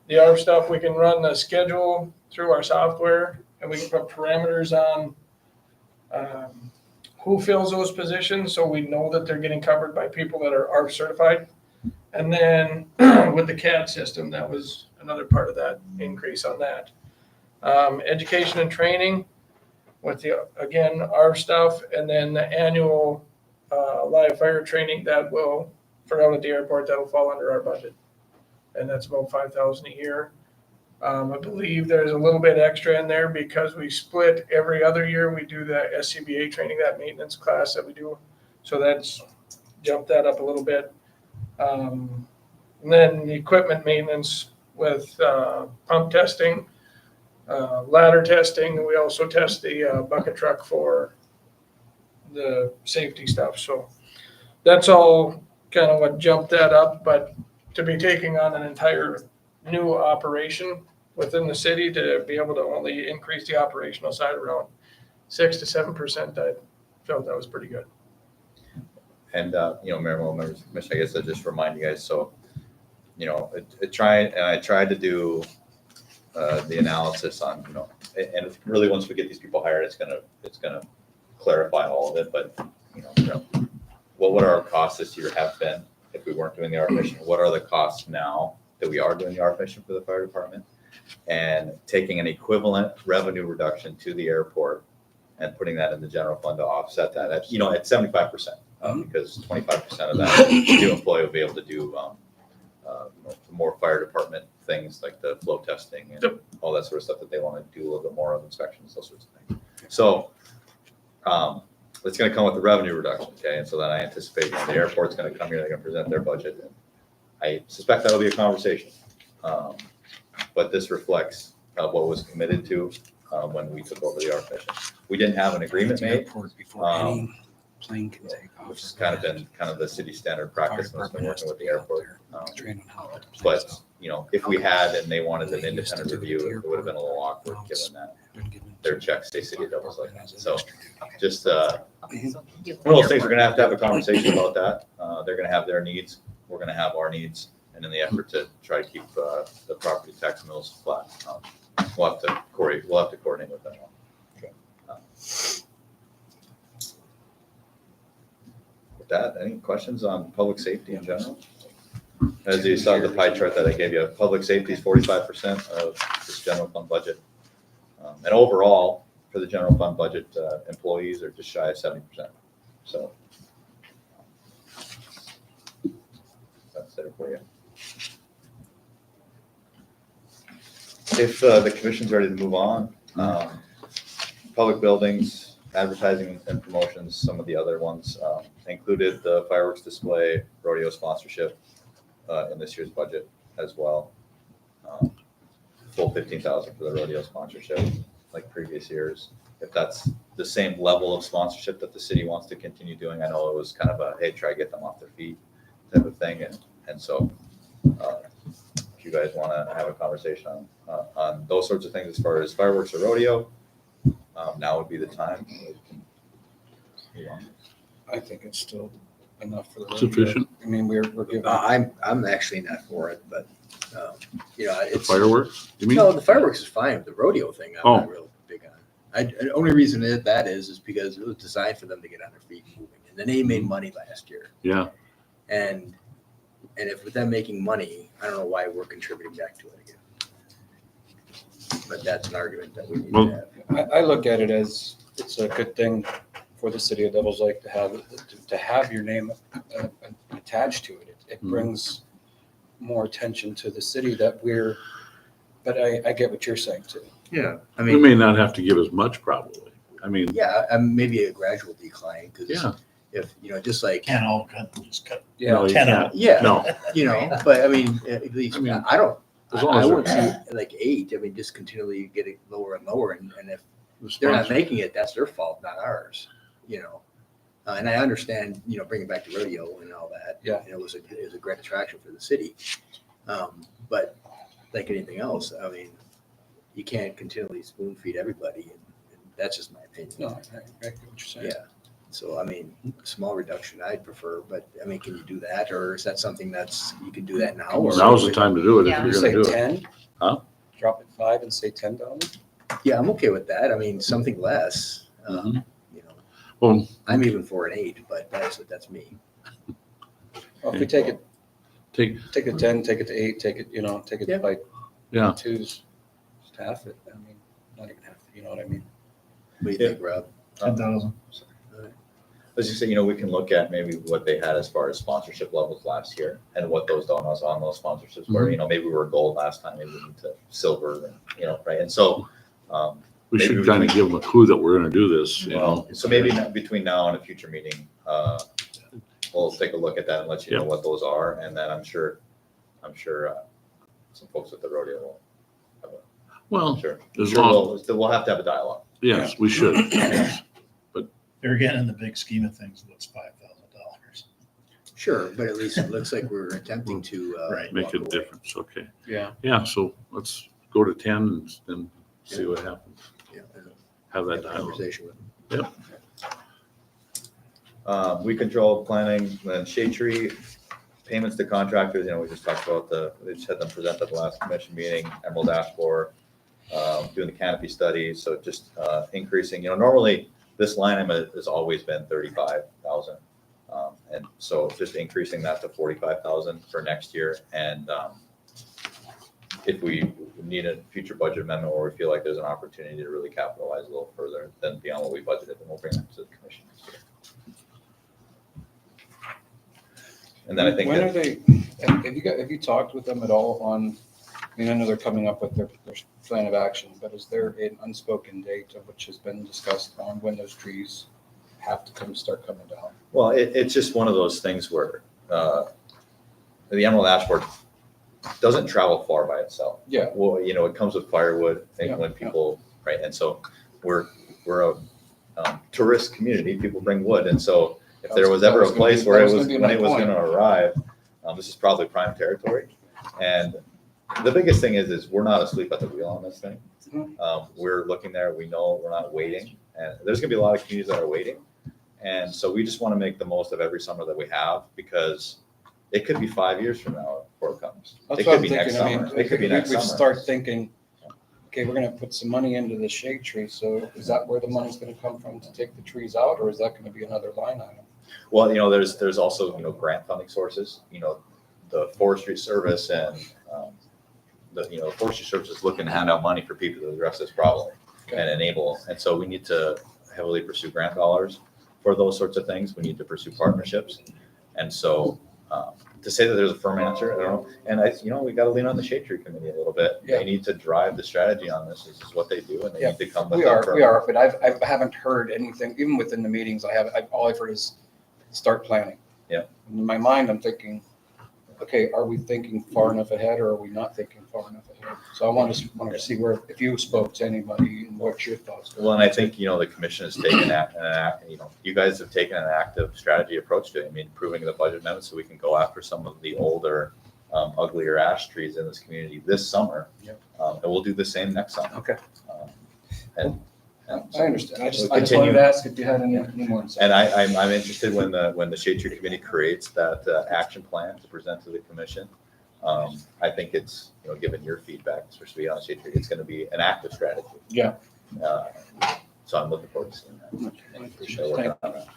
the ARP stuff. We can run the schedule through our software, and we can put parameters on who fills those positions, so we know that they're getting covered by people that are ARP certified. And then with the CAD system, that was another part of that increase on that. Education and training with the, again, ARP stuff, and then the annual live fire training that will, for out at the airport, that'll fall under our budget. And that's about $5,000 a year. I believe there's a little bit extra in there because we split every other year. We do the SCBA training, that maintenance class that we do. So that's jumped that up a little bit. And then the equipment maintenance with pump testing, ladder testing. We also test the bucket truck for the safety stuff. So that's all kind of what jumped that up. But to be taking on an entire new operation within the city, to be able to only increase the operational side around 6 to 7%, I felt that was pretty good. And, Mayor, members of the commission, I guess I'll just remind you guys, so, I tried to do the analysis on, and really once we get these people hired, it's gonna clarify all of it, but, what would our costs this year have been if we weren't doing the ARP mission? What are the costs now that we are doing the ARP mission for the fire department? And taking an equivalent revenue reduction to the airport and putting that in the general fund to offset that at 75%. Because 25% of that new employee will be able to do more fire department things like the flow testing and all that sort of stuff that they want to do a little bit more of, inspections, those sorts of things. So it's going to come with the revenue reduction, okay? And so then I anticipate the airport's going to come here, they're going to present their budget. And I suspect that'll be a conversation. But this reflects what was committed to when we took over the ARP mission. We didn't have an agreement made. Before any plane can take off. Which has kind of been the city standard practice when it's been working with the airport. Train on how to play But, stuff. if we had and they wanted an They used to independent do the review, it airport would have been a little awkward routes. given that Been given their to checks stay city doubles like that. as an So extra duty. just, Okay, so you- one of those things, we're gonna have to have a conversation about that. They're gonna have their needs, we're gonna have our needs, and in the effort to try to keep the property tax mills flat, we'll have to coordinate with them. With that, any questions on public safety in general? As you saw the pie chart that I gave you, public safety is 45% of this general fund budget. And overall, for the general fund budget, employees are just shy of 70%. So that's there for you. If the commission's ready to move on, public buildings, advertising and promotions, some of the other ones, included the fireworks display, rodeo sponsorship in this year's budget as well. Full 15,000 for the rodeo sponsorship, like previous years. If that's the same level of sponsorship that the city wants to continue doing, I know it was kind of a, hey, try to get them off their feet type of thing. And so if you guys want to have a conversation on those sorts of things as far as fireworks or rodeo, now would be the time. I think it's still enough for the. rodeo. Sufficient. I mean, we're giving. I'm actually not for it, but, you know, The it's. fireworks, you mean? No, the fireworks is fine. The rodeo thing, I'm Oh. not real big on. The only reason that is because it was designed for them to get on their feet and moving. And then they made money last year. Yeah, And if with them making money, I don't know why we're contributing back to it again. But that's an argument that we need Well- to have. I look at it as it's a good thing for the city of Devils Lake to have your name attached to it. It Mhm. brings more attention to the city but I get what you're saying too. Yeah. I we mean, may not have to give as much probably. I mean, yeah, maybe a gradual decline because yeah, if, you know, just like, Can't all cut, just cut Yeah, No, you 10 can't. out. yeah, No, you know, but I mean, at least, I mean, I don't, as long I as wouldn't they're- see like 8. I mean, just continually getting lower and lower. And if the they're not sponsor- making it, that's their fault, not ours, you know? And I understand, you know, bringing back the rodeo and all that. Yeah. It was a great attraction for the city. But like anything else, I mean, you can't continually spoon feed everybody. And that's just my opinion. no, I get what you're saying. Yeah. So, I mean, a small reduction I'd prefer, but I mean, can you do that? Or is that something you can do that now? or- Now's the time to do it if Yeah. you're You gonna say do it. 10? Huh? Drop it 5 and say 10,000? Yeah, I'm okay with that. I mean, something less, Mhm. you know, Well, I'm even for an 8, but that's me. Well, if we take it take, take it 10, take it to 8, take it, take it Yeah. by yeah, 2s, just half it. I mean, not even half, you know what I mean? What do you think, Rob? 10,000. As you say, we can look at maybe what they had as far as sponsorship levels last year and what those dollars on those sponsorships were. Maybe we were gold last time, maybe we need to silver, and, right? And so, we Maybe should we kind of can- give them a clue that we're gonna do this, you know? well, so maybe between now and a future meeting, we'll take a look at that and let you know what those are. And then I'm sure some folks at the rodeo will have a, Well, sure. as Sure, long, we'll have to have a dialogue. yes, we should. There again, in the big scheme of things, what's $5,000? Sure, but at least it looks like we're attempting to. Right. Make walk a away. difference, okay. Yeah. Yeah, so let's go to 10 and see what happens. Yeah, and Have that have a dialogue. conversation with them. We control planning and shade tree payments to contractors. We just talked about we just had them present at the last commission meeting, Emerald Ash Borer, doing the canopy studies. So just increasing, normally this line item has always been 35,000. And so just increasing that to 45,000 for next year. And if we need a future budget amendment or we feel like there's an opportunity to really capitalize a little further than beyond what we budgeted, then we'll bring that to the commission next year. And then I think When that- are they, have you talked with them at all on, I know they're coming up with their plan of action, but is there an unspoken date of which has been discussed on when those trees have to start coming down? Well, it's just one of those things where the Emerald Ash Borer doesn't travel far by itself. Yeah. Well, it comes with firewood and when people, right? And so we're a tourist community, people bring wood. And so if there was ever a place where money was going to arrive, this is probably prime territory. And the biggest thing is we're not asleep at the wheel on this thing. We're looking there, we know we're not waiting. And there's going to be a lot of communities that are waiting. And so we just want to make the most of every summer that we have because it could be 5 years from now before it comes. That's It what could I'm be thinking. next I mean, summer. It could be we next summer. start thinking, okay, we're gonna put some money into the shade tree, so is that where the money's gonna come from to take the trees out, or is that gonna be another line item? Well, there's also, grant funding sources, the Forestry Service and, the Forestry Service is looking to hand out money for people to address this problem and enable. And so we need to heavily pursue grant dollars for those sorts of things. We need to pursue partnerships. And so, to say that there's a firm answer, I don't know. And we got to lean on the Shade Tree Committee a little bit. Yeah. They need to drive the strategy on this. This is what they do, and they Yeah, need to come with We a are, firm- but I haven't heard anything, even within the meetings, all I've heard is start planning. Yeah. In my mind, I'm thinking, okay, are we thinking far enough ahead or are we not thinking far enough ahead? So I wanted to see where, if you spoke to anybody and what your thoughts were. Well, and I think, the commission has taken you guys have taken an active strategy approach to it. I mean, improving the budget amendment so we can go after some of the older, uglier ash trees in this community this summer. Yep. And we'll do the same next summer. Okay. And I understand. I just We'll wanted continue. to ask if you had any more insight. And I'm interested when the Shade Tree Committee creates that action plan to present to the commission. I think it's, given your feedback, especially on Shade Tree, it's going to be an active strategy. Yeah. So I'm looking forward to seeing that. I appreciate Work it. on that.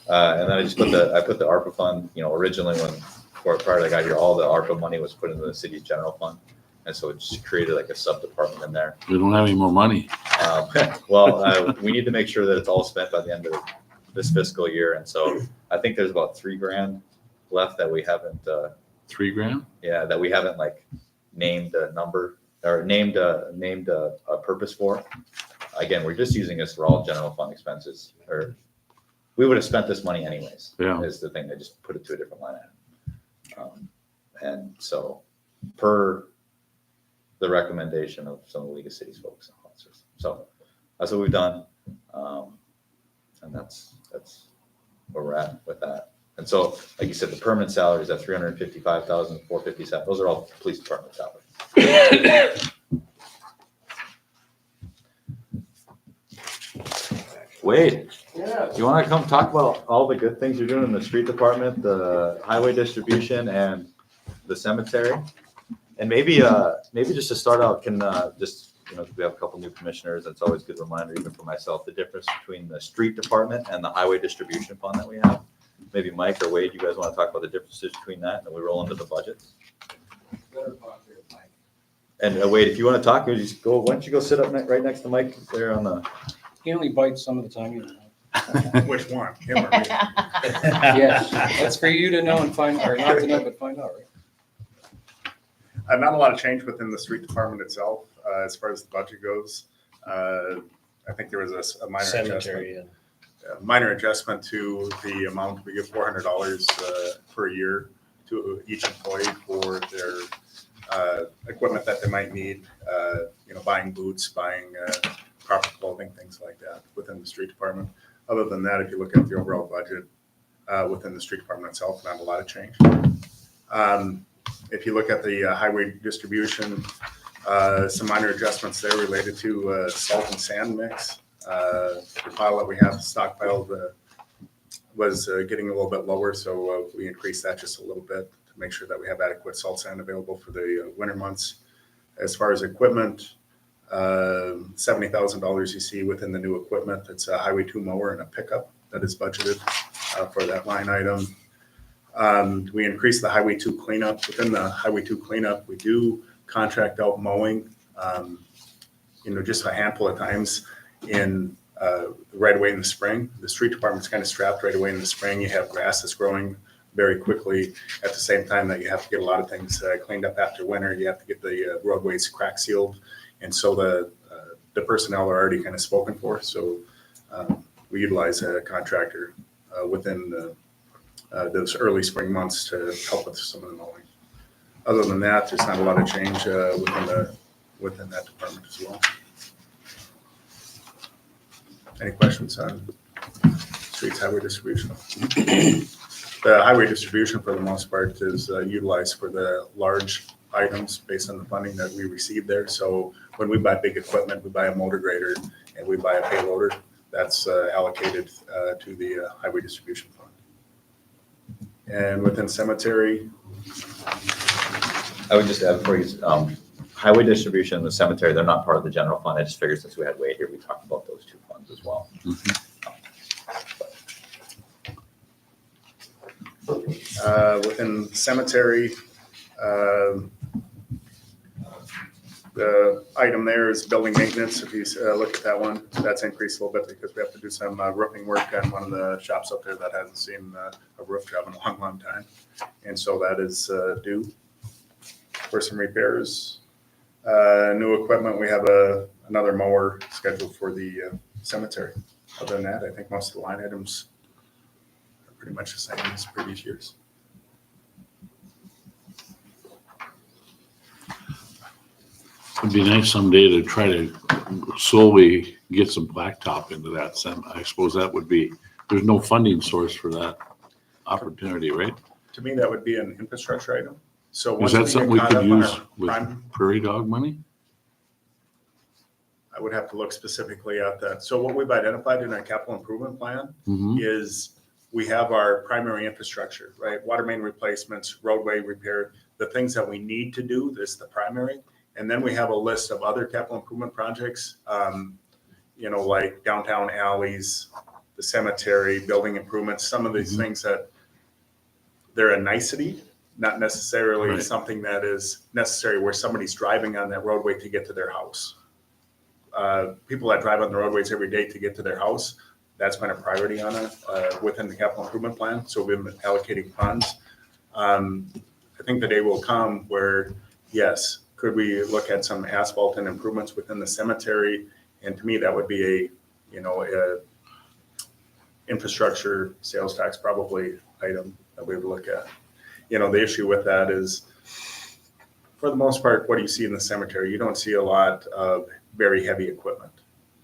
And then I just put the ARPA fund, originally prior to I got here, all the ARPA money was put into the city's general fund. And so it just created like a sub-department in there. We don't have any more money. We need to make sure that it's all spent by the end of this fiscal year. And so I think there's about $3,000 left that we haven't, $3,000? that we haven't like named a number or named a purpose for. Again, we're just using this for all general fund expenses, or we would have spent this money anyways. Yeah. Is the thing. They just put it to a different line item. And so per the recommendation of some of the League of Cities folks and officers. So that's what we've done. And that's where we're at with that. And so, like you said, the permanent salaries at $355,457. Those are all police department salaries. Wade, you want to come talk about all the good things you're doing in the street department, the highway distribution, and the cemetery? And maybe just to start out, can we have a couple new commissioners, and it's always a good reminder, even for myself, the difference between the street department and the highway distribution fund that we have. Maybe Mike or Wade, you guys want to talk about the differences between that, and then we roll into the budget. And Wade, if you want to talk, just go. Why don't you go sit up right next to Mike there on the. He only bites some of the time, you know. Which one? Him or me? Yes, that's for you to know and find, or not to know, but find out, right? Not a lot of change within the street department itself, as far as the budget goes. I think there was a minor adjustment. A minor adjustment to the amount. We give $400 per year to each employee for their equipment that they might need, buying boots, buying proper clothing, things like that within the street department. Other than that, if you look at the overall budget within the street department itself, not a lot of change. If you look at the highway distribution, some minor adjustments there related to salt and sand mix. The pile that we have stockpiled was getting a little bit lower, so we increased that just a little bit to make sure that we have adequate salt sand available for the winter months. As far as equipment, $70,000 you see within the new equipment. It's a Highway 2 mower and a pickup that is budgeted for that line item. We increased the Highway 2 cleanup. Within the Highway 2 cleanup, we do contract out mowing, just a handful of times in right away in the spring. The street department's kind of strapped right away in the spring. You have grass that's growing very quickly at the same time that you have to get a lot of things cleaned up after winter. You have to get the roadways crack sealed. And so the personnel are already kind of spoken for. So we utilize a contractor within those early spring months to help with some of the mowing. Other than that, there's not a lot of change within that department as well. Any questions on streets highway distribution? The highway distribution, for the most part, is utilized for the large items based on the funding that we receive there. So when we buy big equipment, we buy a motor grader and we buy a payloader, that's allocated to the highway distribution fund. And within cemetery, I would just add before you, highway distribution and the cemetery, they're not part of the general fund. I just figured since we had Wade here, we talked about those two funds as well. within cemetery, the item there is building maintenance. If you look at that one, that's increased a little bit because we have to do some roofing work on one of the shops up there that hasn't seen a roof job in a long, long time. And so that is due for some repairs. New equipment, we have another mower scheduled for the cemetery. Other than that, I think most of the line items pretty much the same as previous years. It'd be nice someday to try to slowly get some blacktop into that. I suppose that would be, there's no funding source for that opportunity, right? To me, that would be an infrastructure item. So Is once that we something get we caught could up on use our with prime, prairie dog money? I would have to look specifically at that. So what we've identified in our capital improvement plan Mm-hmm. is we have our primary infrastructure, right? Water main replacements, roadway repair, the things that we need to do, this is the primary. And then we have a list of other capital improvement projects, like downtown alleys, the cemetery, building improvements, some of these Mhm. things that they're a nicety, not necessarily Right. something that is necessary where somebody's driving on that roadway to get to their house. People that drive on the roadways every day to get to their house, that's been a priority on it within the capital improvement plan. So we've been allocating funds. I think the day will come where, yes, could we look at some asphalt and improvements within the cemetery? And to me, that would be a infrastructure sales tax probably item that we would look at. The issue with that is, for the most part, what do you see in the cemetery? You don't see a lot of very heavy equipment.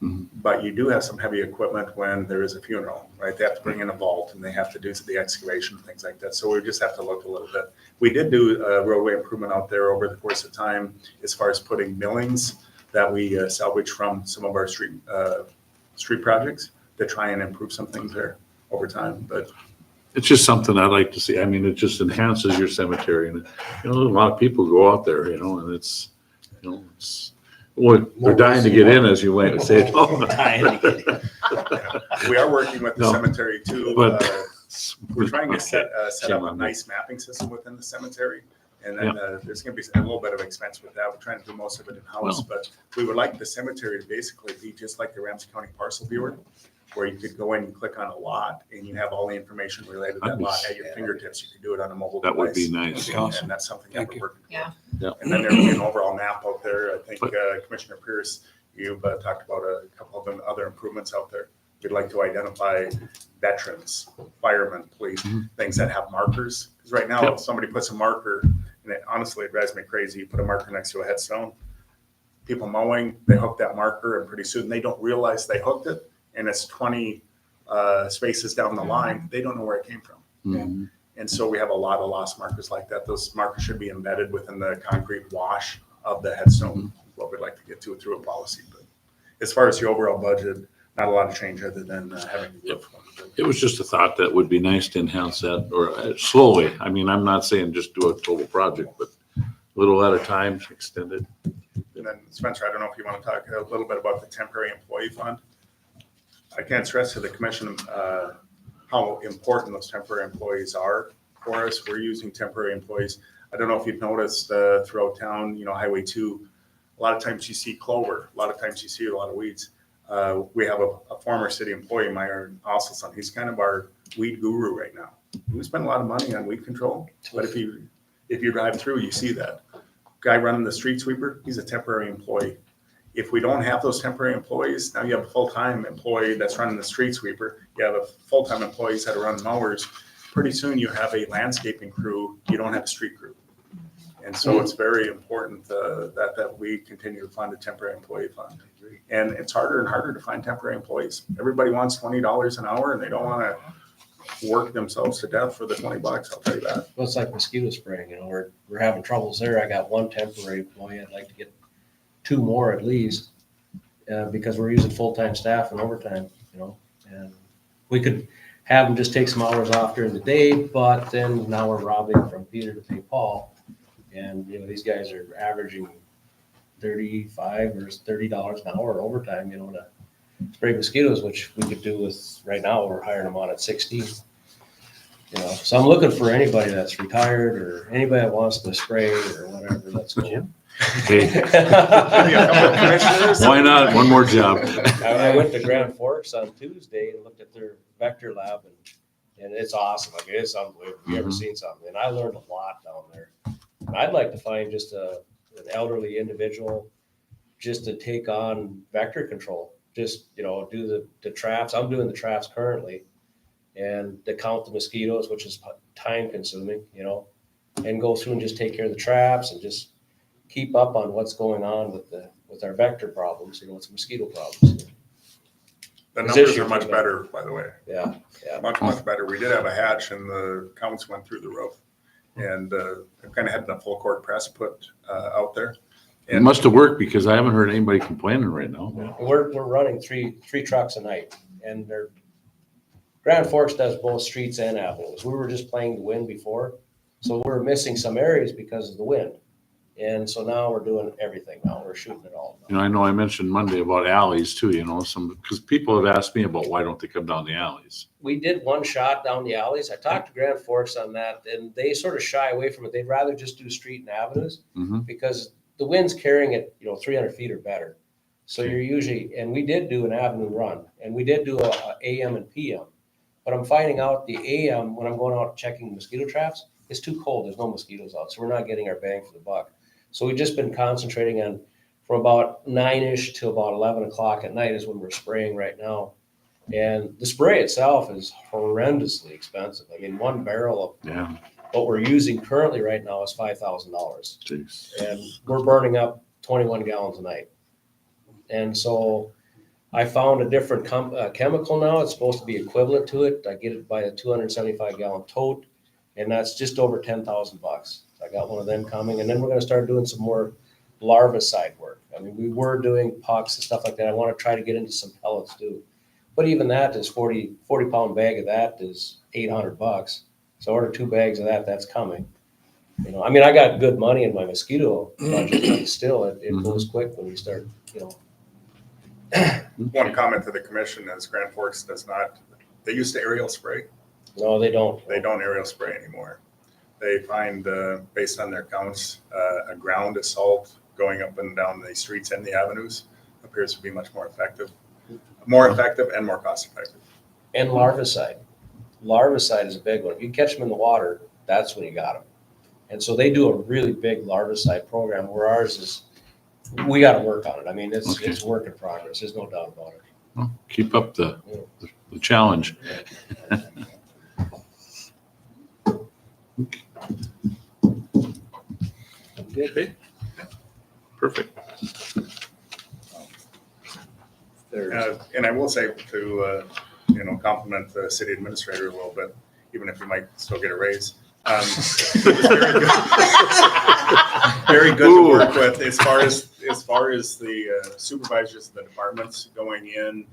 Mhm. But you do have some heavy equipment when there is a funeral, right? They have to bring in a vault and they have to do the excavation, things like that. So we just have to look a little bit. We did do a roadway improvement out there over the course of time as far as putting millings that we salvaged from some of our street projects to try and improve some things there over time. But It's just something I'd like to see. I mean, it just enhances your cemetery and, a lot of people go out there, and it's, well, they're dying to get in, as you might say. Dying to get in. we are working with the No. cemetery too. But We're trying to set Shame up a on me. nice mapping system within the cemetery. And then there's going to be a little bit of expense with that. We're trying to do most of it in-house, Well. but we would like the cemetery to basically be just like the Ramsey County parcel viewer, where you could go in and click on a lot and you have all the information related to That'd that be- lot at your fingertips. You can do it on a mobile That would be device. nice. And that's something that Thank we're you. working. Yeah. And then there'll be an overall map out there. I think Commissioner Pierce, you've talked about a couple of other improvements out there. We'd like to identify veterans, firemen, police, Mhm. things that have markers. Because right now, Yep. if somebody puts a marker, and honestly, it drives me crazy. You put a marker next to a headstone. People mowing, they hook that marker, and pretty soon they don't realize they hooked it, and it's 20 spaces down the line. They don't know where it came from. Mhm. And so we have a lot of lost markers like that. Those markers should be embedded within the concrete wash of the headstone, what we'd like to get to through a policy. But as far as the overall budget, not a lot of change other than having. It was just a thought that would be nice to enhance that, or slowly. I mean, I'm not saying just do a total project, but a little at a time, extend it. And then Spencer, I don't know if you want to talk a little bit about the temporary employee fund. I can't stress to the commission how important those temporary employees are for us. We're using temporary employees. I don't know if you've noticed throughout town, Highway 2, a lot of times you see clover, a lot of times you see a lot of weeds. We have a former city employee, Myron Osselson. He's kind of our weed guru right now. We spend a lot of money on weed control, but if you drive through, you see that. Guy running the street sweeper, he's a temporary employee. If we don't have those temporary employees, now you have a full-time employee that's running the street sweeper. You have a full-time employees that are running mowers. Pretty soon you have a landscaping crew. You don't have a street crew. And so it's very important that we continue to fund a temporary employee fund. And it's harder and harder to find temporary employees. Everybody wants $20 an hour and they don't want to work themselves to death for the $20. I'll tell you that. Well, it's like mosquito spraying, we're having troubles there. I got one temporary employee. I'd like to get 2 more at least, because we're using full-time staff and overtime, and we could have them just take some hours off during the day, but then now we're robbing from Peter to pay Paul. And, these guys are averaging $35 or $30 an hour overtime, to spray mosquitoes, which we could do with, right now, we're hiring them on at 16. So I'm looking for anybody that's retired or anybody that wants to spray or whatever, let's go. Hey, Maybe a couple of commissioners. why not? One more job. I went to Grand Forks on Tuesday and looked at their vector lab and it's awesome. Like, it's unbelievable. If you ever seen something, and I learned a lot down there. And I'd like to find just an elderly individual just to take on vector control, just, do the traps. I'm doing the traps currently. and to count the mosquitoes, which is time consuming, you know, and go through and just take care of the traps and just keep up on what's going on with our vector problems, you know, with mosquito problems. The Is numbers this are much your- better, by the way. Yeah, Much better. We did have a hatch and the counts went through the roof. And I've kind of had the full court press put out there. It must have worked because I haven't heard anybody complaining right now. we're running three trucks a night, and they're Grand Forks does both streets and avenues. We were just playing the wind before, so we're missing some areas because of the wind. And so now we're doing everything now. We're shooting it all. You know, I know I mentioned Monday about alleys too, you know, because people have asked me about why don't they come down the alleys? We did one shot down the alleys. I talked to Grand Forks on that, and they sort of shy away from it. They'd rather just do street and avenues Mhm. because the wind's carrying it, you know, 300 feet or better. So you're usually, and we did do an avenue run, and we did do a AM and PM. But I'm finding out the AM, when I'm going out checking mosquito traps, it's too cold. There's no mosquitoes out, so we're not getting our bang for the buck. So we've just been concentrating on from about 9-ish to about 11 o'clock at night is when we're spraying right now. And the spray itself is horrendously expensive. I mean, one barrel of Yeah, what we're using currently right now is $5,000. jeez. And we're burning up 21 gallons a night. And so I found a different chemical now. It's supposed to be equivalent to it. I get it by a 275 gallon tote, and that's just over $10,000. I got one of them coming, and then we're going to start doing some more larvicide work. I mean, we were doing pucks and stuff like that. I want to try to get into some pellets too. But even that is 40 pound bag of that is $800. So order 2 bags of that. That's coming. You know, I mean, I got good money in my mosquito budget, but still, it goes quick when you start, you know. One comment to the commission is Grand Forks does not, they used to aerial spray. No, they don't. They don't aerial spray anymore. They find, based on their counts, a ground assault going up and down the streets and the avenues appears to be much more effective and more cost effective. And larvicide. Larvicide is a big one. If you catch them in the water, that's when you got them. And so they do a really big larvicide program where ours is, we got to work on it. I mean, it's work in progress. There's no doubt about it. Well, keep up the challenge. Okay. Perfect. And I will say to, compliment the city administrator a little bit, even if you might still get a raise. It was very good. Very good to work with as far as the supervisors of the departments going in,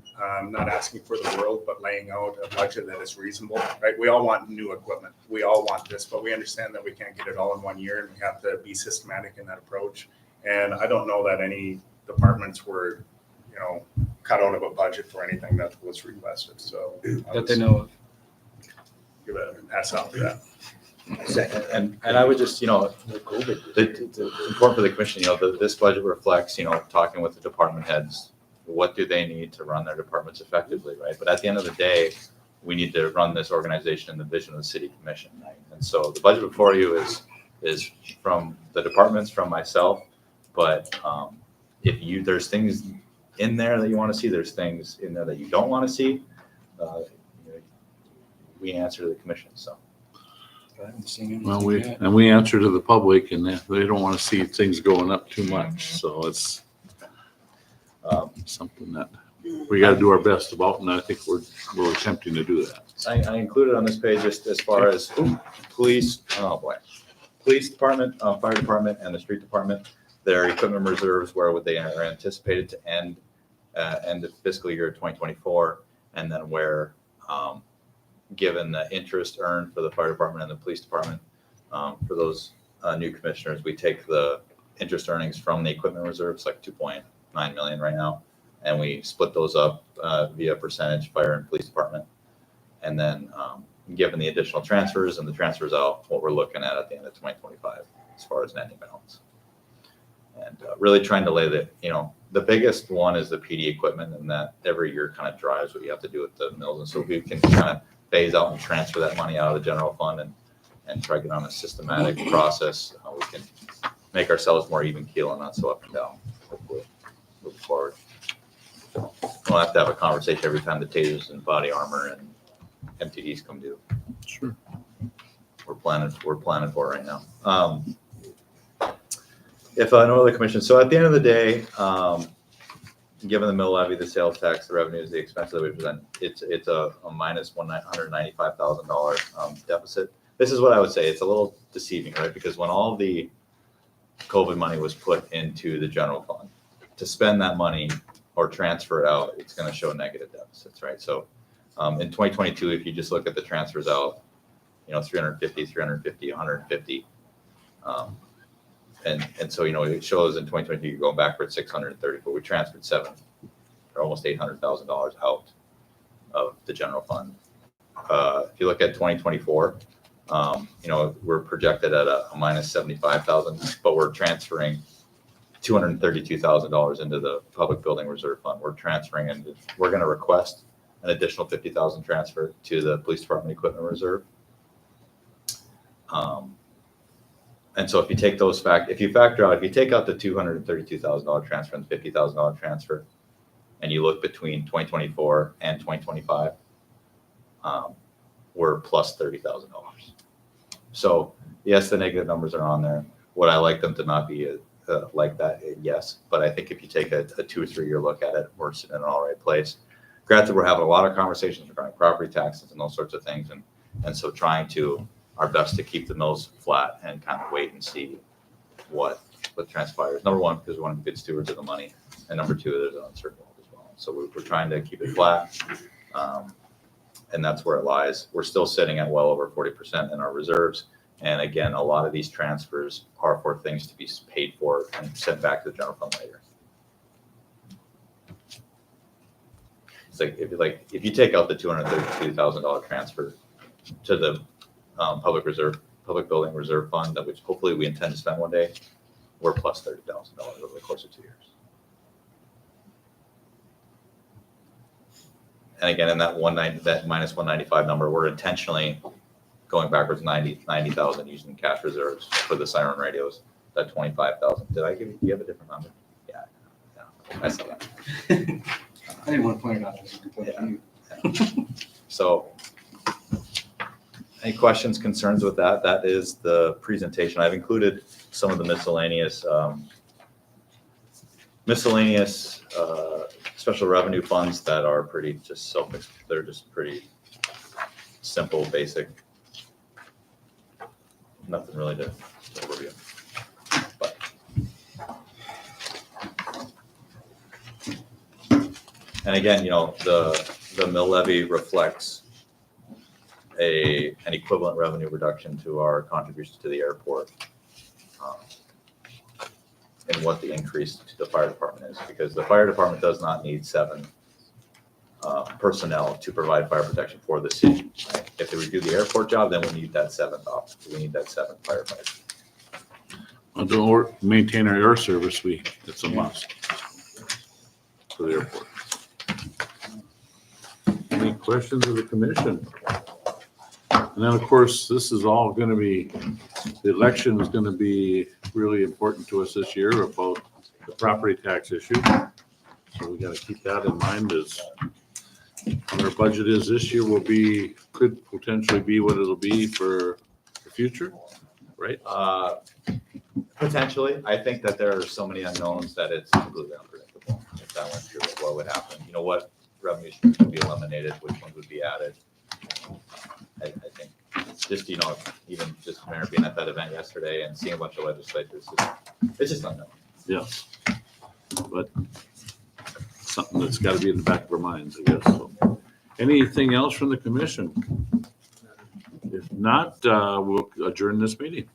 not asking for the world, but laying out a budget that is reasonable, right? We all want new equipment. We all want this, but we understand that we can't get it all in 1 year and we have to be systematic in that approach. And I don't know that any departments were, cut out of a budget for anything that was requested. So That they know of. give it an ass out for that. And I would just, it's important for the commission, this budget reflects, talking with the department heads, what do they need to run their departments effectively, right? But at the end of the day, we need to run this organization in the vision of the city commission, right? And so the budget before you is from the departments, from myself, but if there's things in there that you want to see, there's things in there that you don't want to see, we answer to the commission, so. I haven't seen Well, anything yet. we answer to the public and they don't want to see things going up too much. So it's something that we got to do our best about. And I think we're attempting to do that. I included on this page just as far as police department, fire department, and the street department, their equipment reserves, where would they are anticipated to end of fiscal year 2024, and then where, given the interest earned for the fire department and the police department, for those new commissioners, we take the interest earnings from the equipment reserves, like 2.9 million right now, and we split those up via percentage, fire and police department. And then given the additional transfers and the transfers out, what we're looking at the end of 2025 as far as ending balance. And really trying to lay the biggest one is the PD equipment, and that every year kind of drives what you have to do with the mills. And so we can kind of phase out and transfer that money out of the general fund and try to get on a systematic process. We can make ourselves more even keel and not so up and down, hopefully, move forward. We don't have to have a conversation every time the tasers and body armor MTDs come due. Sure. We're planning for it right now. If no other commission, so at the end of the day, given the mill levy, the sales tax, the revenues, the expenses that we present, it's a minus $195,000 deficit. This is what I would say. It's a little deceiving, right? Because when all the COVID money was put into the general fund, to spend that money or transfer it out, it's going to show negative deficits, right? So in 2022, if you just look at the transfers out, 350, 150. And so, it shows in 2022, you're going backwards 630, but we transferred or almost $800,000 out of the general fund. If you look at 2024, we're projected at a minus 75,000, but we're transferring $232,000 into the public building reserve fund. We're transferring, and we're going to request an additional 50,000 transfer to the police department equipment reserve. And so if you take if you take out the $232,000 transfer and the $50,000 transfer, and you look between 2024 and 2025, we're plus $30,000. So yes, the negative numbers are on there. Would I like them to not be like that? Yes. But I think if you take a 2 or 3 year look at it, we're sitting in an all right place. Granted, we're having a lot of conversations regarding property taxes and those sorts of things. And so trying to our best to keep the mills flat and kind of wait and see what transpires. Number one, because we want to be good stewards of the money. And number two, there's an uncertain world as well. So we're trying to keep it flat. And that's where it lies. We're still sitting at well over 40% in our reserves. And again, a lot of these transfers are for things to be paid for and sent back to the general fund later. It's if you take out the $232,000 transfer to the public building reserve fund, that which hopefully we intend to spend one day, we're plus $30,000 over the course of 2 years. And again, in that minus 195 number, we're intentionally going backwards 90,000 using cash reserves for the siren radios. That 25,000. Do you have a different number? Yeah. I saw that. I didn't want to point it out. Yeah. So any questions, concerns with that? That is the presentation. I've included some of the miscellaneous special revenue funds that are pretty just they're just pretty simple, basic. Nothing really to overview. But and again, the mill levy reflects an equivalent revenue reduction to our contributions to the airport, and what the increase to the fire department is, because the fire department does not need 7 personnel to provide fire protection for the city. Right? If we do the airport job, then we need that 7th officer. We need that 7th firefighter. To maintain our air service, it's a must for the airport. Any questions of the commission? And then, of course, this is all going to be, the election is going to be really important to us this year about the property tax issue. So we got to keep that in mind as what our budget is this year could potentially be what it'll be for the future, right? Potentially. I think that there are so many unknowns that it's completely unpredictable. If that went through, what would happen? What revenue streams would be eliminated? Which ones would be added? I think just, even just Mayor being at that event yesterday and seeing a bunch of legislators, it's just unknown. Yes. But something that's got to be in the back of our minds, I guess. So, anything else from the commission? If not, we'll adjourn this meeting.